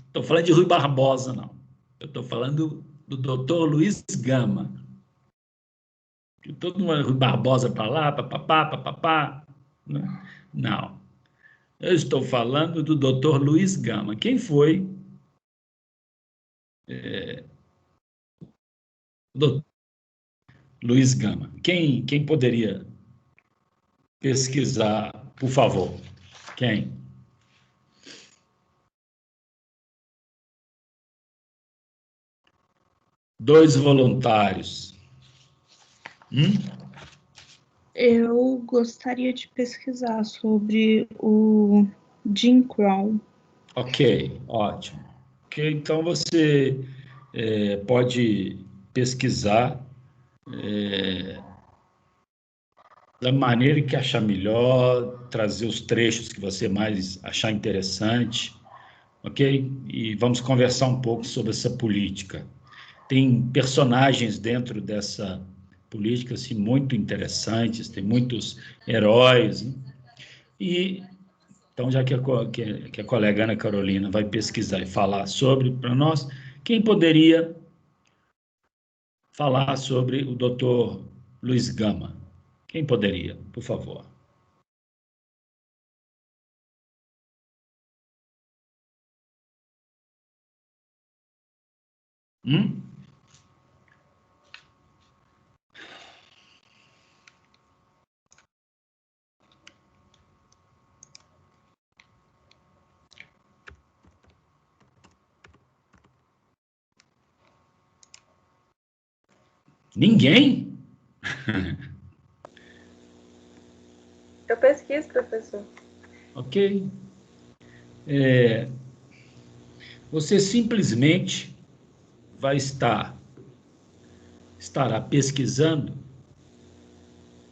Estou falando de Rui Barbosa, não. Eu estou falando do doutor Luiz Gama. Todo mundo Rui Barbosa para lá, papapá. Né? Não. Eu estou falando do doutor Luiz Gama. Quem foi doutor Luiz Gama? Quem poderia pesquisar, por favor? Quem? Dois voluntários. Eu gostaria de pesquisar sobre o Jim Crow. Ok, ótimo. Ok, então você pode pesquisar da maneira que achar melhor, trazer os trechos que você mais achar interessante, ok? E vamos conversar um pouco sobre essa política. Tem personagens dentro dessa política assim, muito interessantes, tem muitos heróis, né? E então, já que a colega Ana Carolina vai pesquisar e falar sobre para nós, quem poderia falar sobre o doutor Luiz Gama? Quem poderia, por favor? Ninguém? Eu pesquiso, professor. Ok. Você simplesmente vai estará pesquisando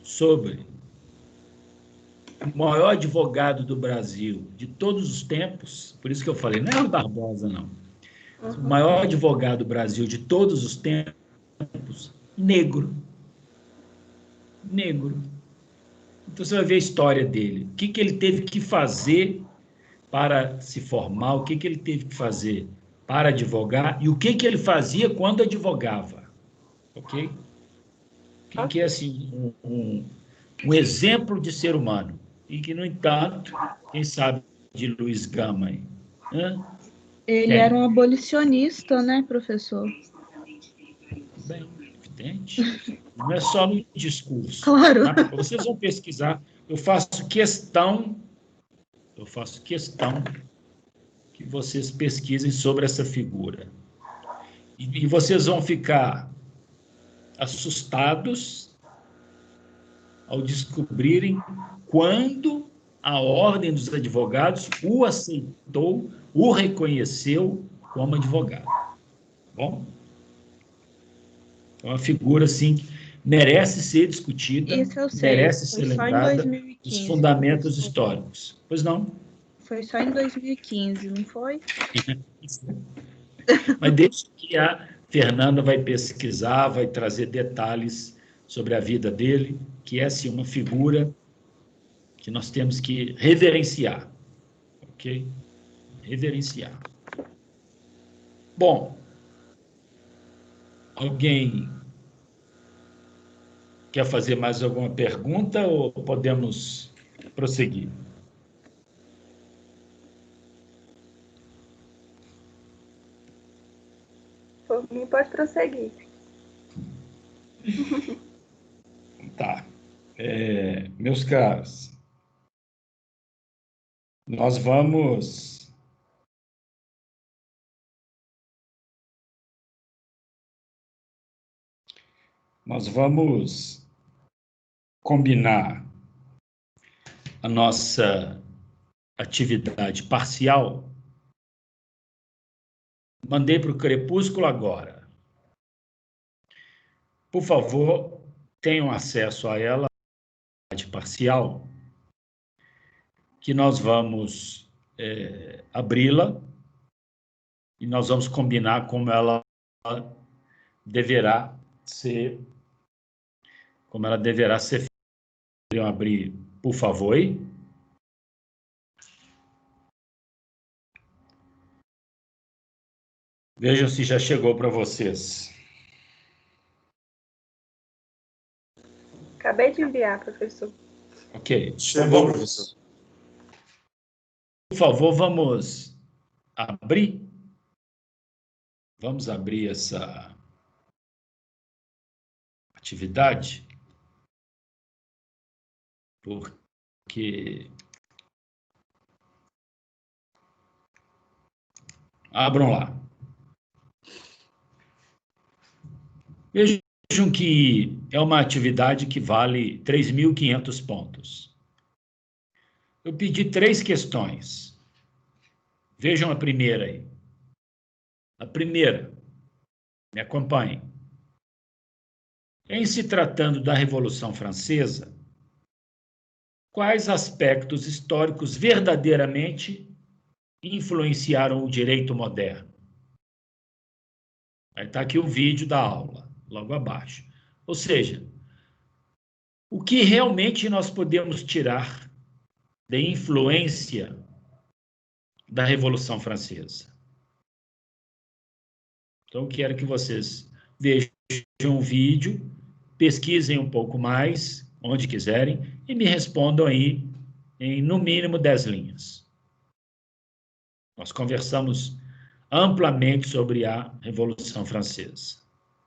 sobre o maior advogado do Brasil de todos os tempos, por isso que eu falei, não é o Barbosa, não. O maior advogado do Brasil de todos os tempos, negro. Negro. Então, você vai ver a história dele. O que ele teve que fazer para se formar, o que ele teve que fazer para advogar e o que ele fazia quando advogava. Ok? Que é, assim, um exemplo de ser humano. E que, no entanto, quem sabe de Luiz Gama aí? Ele era um abolicionista, né, professor? Bem, evidente. Não é só no discurso. Claro. Tá? Vocês vão pesquisar. Eu faço questão que vocês pesquisem sobre essa figura. E vocês vão ficar assustados ao descobrirem quando a Ordem dos Advogados o aceitou, o reconheceu como advogado. Bom? É uma figura, assim, que merece ser discutida, Isso eu sei. merece ser lembrada dos fundamentos históricos. Pois não? Foi só em 2015, não foi? Mas desde que a Fernanda vai pesquisar, vai trazer detalhes sobre a vida dele, que é, assim, uma figura que nós temos que reverenciar, ok? Reverenciar. Bom, alguém quer fazer mais alguma pergunta ou podemos prosseguir? Por mim, pode prosseguir. Tá. Meus caros, nós vamos combinar a nossa atividade parcial. Mandei para o Crepúsculo agora. Por favor, tenham acesso a ela, parcial, que nós vamos abri-la e nós vamos combinar como ela deverá ser feita. Poderiam abrir, por favor, aí? Vejam se já chegou para vocês. Acabei de enviar, professor. Ok. Chegou, professor. Por favor, vamos abrir. Vamos abrir essa atividade, porque abram lá. Vejam que é uma atividade que vale 3.500 pontos. Eu pedi 3 questões. Vejam a primeira aí. A primeira, me acompanhem. Em se tratando da Revolução Francesa, quais aspectos históricos verdadeiramente influenciaram o direito moderno? Aí está aqui o vídeo da aula, logo abaixo. Ou seja, o que realmente nós podemos tirar da influência da Revolução Francesa? Então, eu quero que vocês vejam o vídeo, pesquisem um pouco mais, onde quiserem, e me respondam aí em, no mínimo, 10 linhas. Nós conversamos amplamente sobre a Revolução Francesa.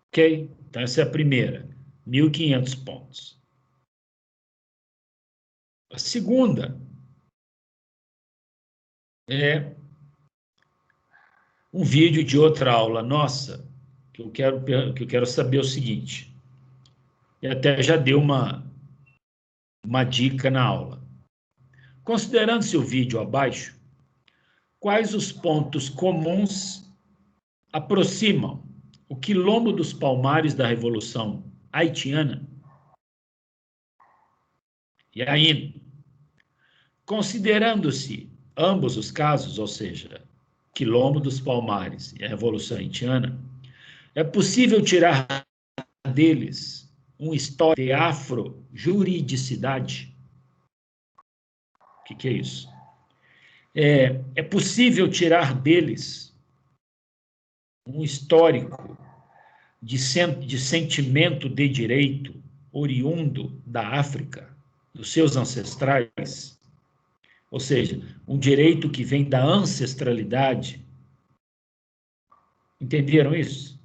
Ok? Então, essa é a primeira, 1.500 pontos. A segunda é um vídeo de outra aula nossa, que eu quero saber o seguinte, e até já deu uma dica na aula. Considerando-se o vídeo abaixo, quais os pontos comuns aproximam o quilombo dos Palmares da Revolução Haitiana? E ainda, considerando-se ambos os casos, ou seja, Quilombo dos Palmares e a Revolução Haitiana, é possível tirar deles um histórico de afro-juridicidade? O que é isso? É possível tirar deles um histórico de sentimento de direito oriundo da África, dos seus ancestrais? Ou seja, um direito que vem da ancestralidade. Entenderam isso?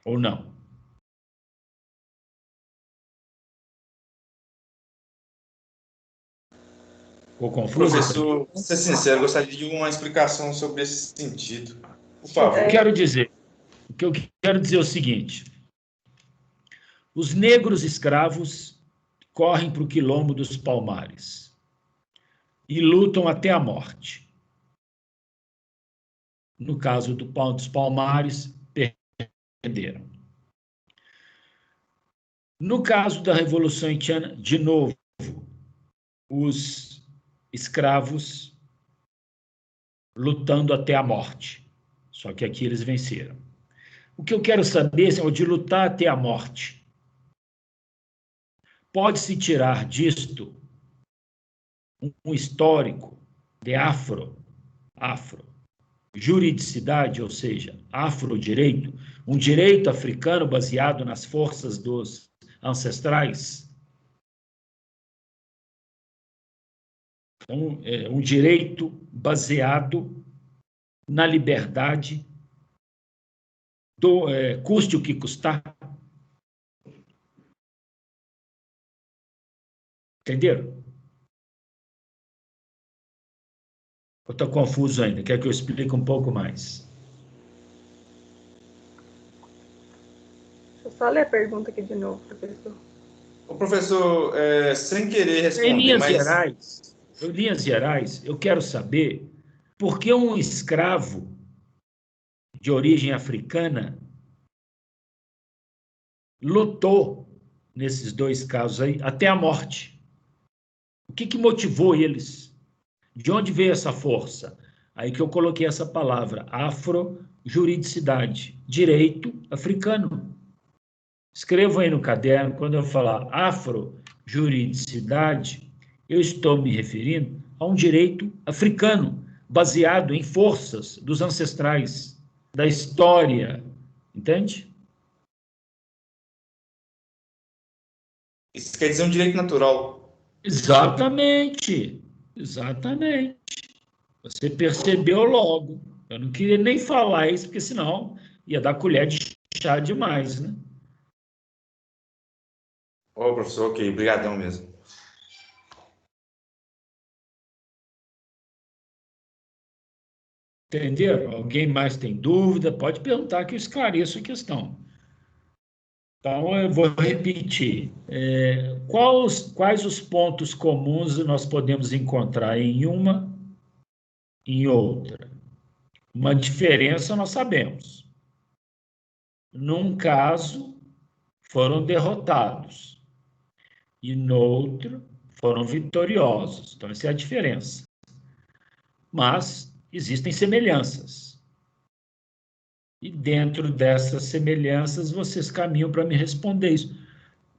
Ou não? Ficou confuso? Professor, para ser sincero, gostaria de uma explicação sobre esse sentido. Por O favor. que eu quero dizer é o seguinte: os negros escravos correm para o Quilombo dos Palmares e lutam até a morte. No caso dos Palmares, perderam. No caso da Revolução Haitiana, de novo, os escravos lutando até a morte. Só que aqui eles venceram. O que eu quero saber é o de lutar até a morte. Pode-se tirar disto um histórico de juridicidade, ou seja, afrodireito, um direito africano baseado nas forças dos ancestrais? Então, um direito baseado na liberdade, custe o que custar. Entenderam? Eu estou confuso ainda, quer que eu explique um pouco mais? Deixa eu só ler a pergunta aqui de novo, professor. O professor, sem querer responder, Em linhas gerais, eu quero saber por que um escravo de origem africana lutou, nesses dois casos aí, até a morte. O que motivou eles? De onde veio essa força? Aí que eu coloquei essa palavra, afrojuridicidade, direito africano. Escrevam aí no caderno, quando eu falar afrojuridicidade, eu estou me referindo a um direito africano, baseado em forças dos ancestrais, da história, entende? Isso quer dizer um direito natural. Exatamente. Você percebeu logo. Eu não queria nem falar isso, porque senão ia dar colher de chá demais, né? Ô, professor, ok, brigadão mesmo. Entenderam? Alguém mais tem dúvida? Pode perguntar que eu esclareço a questão. Então, eu vou repetir. Quais os pontos comuns nós podemos encontrar em uma e em outra? Uma diferença nós sabemos. Num caso, foram derrotados. E no outro, foram vitoriosos. Então, essa é a diferença. Mas existem semelhanças. E dentro dessas semelhanças, vocês caminham para me responder isso.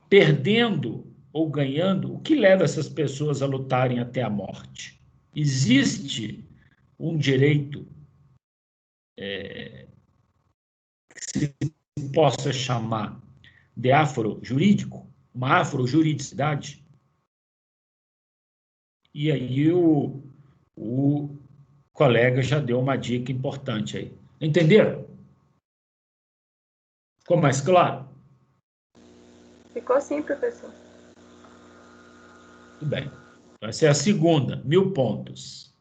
Perdendo ou ganhando, o que leva essas pessoas a lutarem até a morte? Existe um direito que se possa chamar de afrojurídico, uma afrojuridicidade? E aí o colega já deu uma dica importante aí. Entenderam? Ficou mais claro? Ficou sim, professor. Tudo bem. Então, essa é a segunda, 1000 pontos.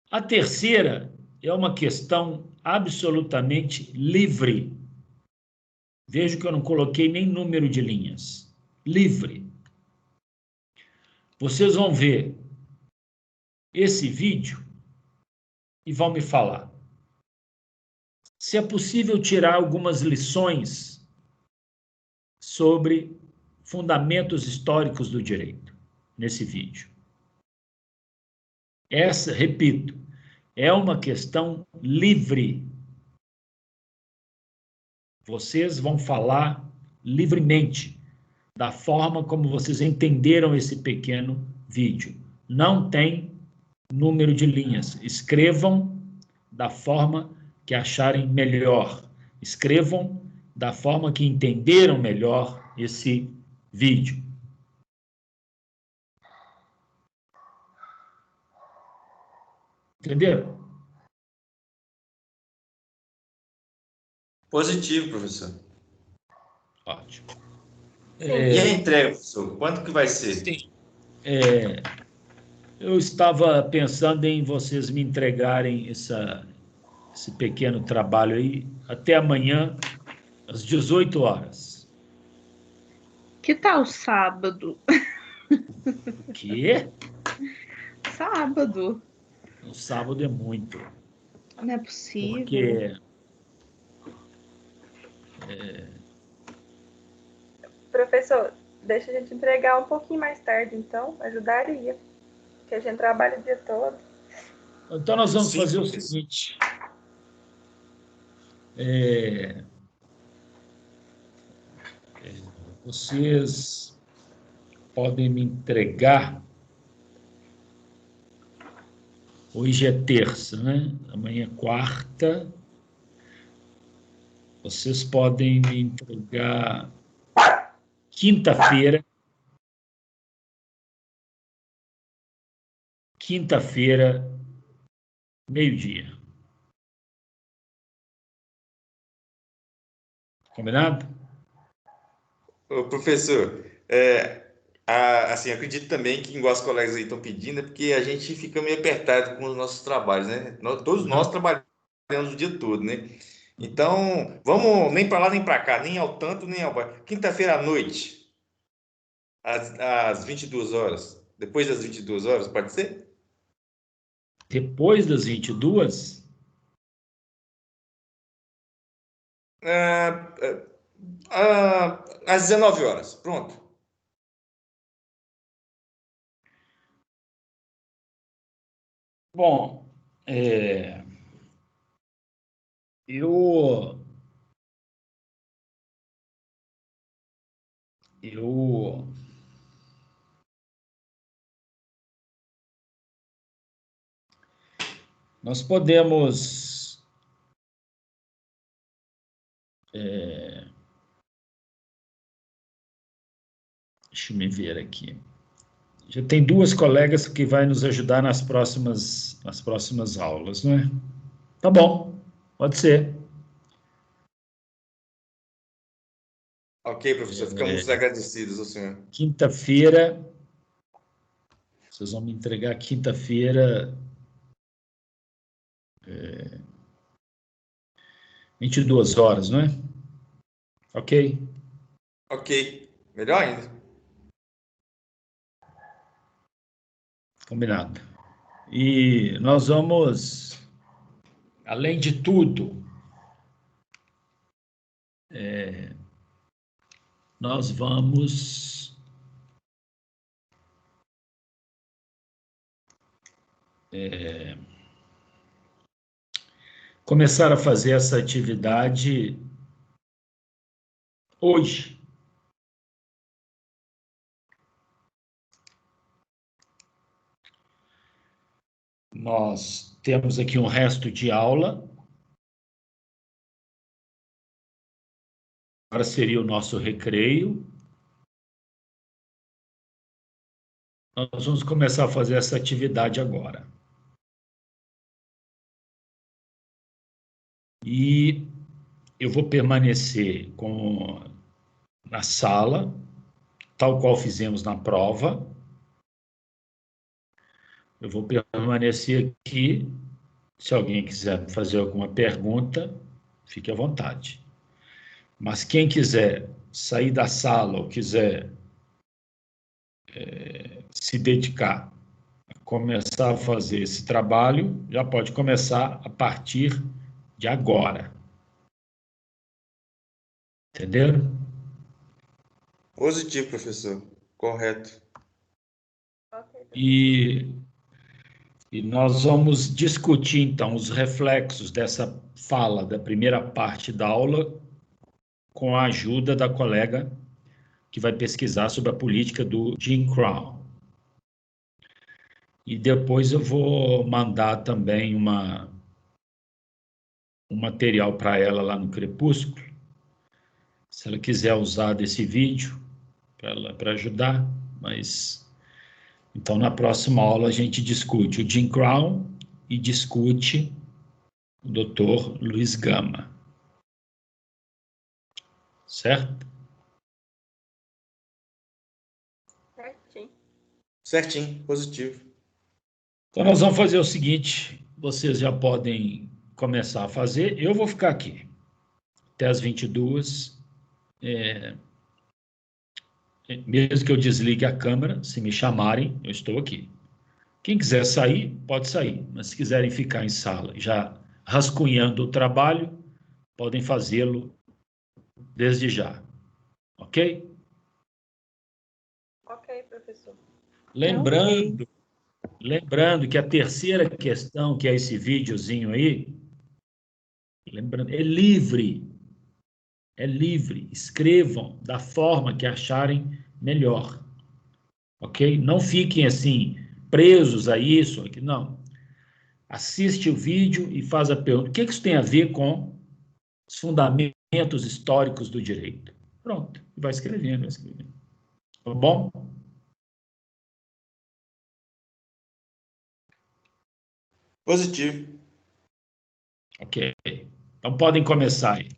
A terceira é uma questão absolutamente livre. Vejo que eu não coloquei nem número de linhas. Livre. Vocês vão ver esse vídeo e vão me falar se é possível tirar algumas lições sobre fundamentos históricos do direito nesse vídeo. Essa, repito, é uma questão livre. Vocês vão falar livremente, da forma como vocês entenderam esse pequeno vídeo. Não tem número de linhas. Escrevam da forma que acharem melhor. Escrevam da forma que entenderam melhor esse vídeo. Entenderam? Positivo, professor. Ótimo. E a entrega, professor? Quanto que vai ser? Sim. Eu estava pensando em vocês me entregarem esse pequeno trabalho aí até amanhã, às 18 horas. Que tal sábado? O quê? Sábado. O sábado é muito. Não é possível. Porque Professor, deixa a gente entregar um pouquinho mais tarde, então, ajudaria. Porque a gente trabalha o dia todo. então nós vamos Sim, fazer o professor. seguinte. Vocês podem me entregar. Hoje é terça, né? Amanhã é quarta. Vocês podem me entregar quinta-feira. Quinta-feira, meio-dia. Combinado? Ô, professor, assim, acredito também que, igual os colegas aí estão pedindo, é porque a gente fica meio apertado com os nossos trabalhos, né? Todos nós trabalhamos o dia todo, né? Então, vamos nem para lá nem para cá, nem ao tanto, nem ao baixo. Quinta-feira à noite, às 22 horas. Depois das 22 horas, pode ser? Depois das 22, Ah, às 19 horas, pronto. bom, eu nós podemos deixa eu me ver aqui. Já tem duas colegas que vai nos ajudar nas próximas aulas, não é? Tá bom, pode ser. Ok, professor, ficamos agradecidos ao senhor. Quinta-feira, vocês vão me entregar quinta-feira, 22 horas, não é? Ok? Ok, melhor ainda. Combinado. E nós vamos, além de tudo, nós vamos começar a fazer essa atividade hoje. Nós temos aqui um resto de aula. Agora seria o nosso recreio. Nós vamos começar a fazer essa atividade agora. E eu vou permanecer na sala, tal qual fizemos na prova. Eu vou permanecer aqui. Se alguém quiser fazer alguma pergunta, fique à vontade. Mas quem quiser sair da sala ou quiser se dedicar a começar a fazer esse trabalho, já pode começar a partir de agora. Entenderam? Positivo, professor. Correto. Ok, E E nós vamos discutir, então, os reflexos dessa fala da primeira parte da aula com a ajuda da colega que vai pesquisar sobre a política do Jim Crow. E depois eu vou mandar também um material para ela lá no Crepúsculo, se ela quiser usar desse vídeo para ajudar, mas... Então, na próxima aula, a gente discute o Jim Crow e discute o Dr. Luiz Gama. Certo? Certinho. Certinho, positivo. Então, nós vamos fazer o seguinte, vocês já podem começar a fazer. Eu vou ficar aqui até as 22h. Mesmo que eu desligue a câmera, se me chamarem, eu estou aqui. Quem quiser sair, pode sair. Mas se quiserem ficar em sala, já rascunhando o trabalho, podem fazê-lo desde já. Ok? Ok, professor. Lembrando que a terceira questão, que é esse videozinho aí, lembrando, é livre. É livre. Escrevam da forma que acharem melhor. Ok? Não fiquem assim, presos a isso. Aqui, não. Assiste o vídeo e faz a pergunta. O que isso tem a ver com os fundamentos históricos do direito? Pronto. Vai escrevendo, vai escrevendo. Tá bom? Positivo. Ok. Então podem começar aí.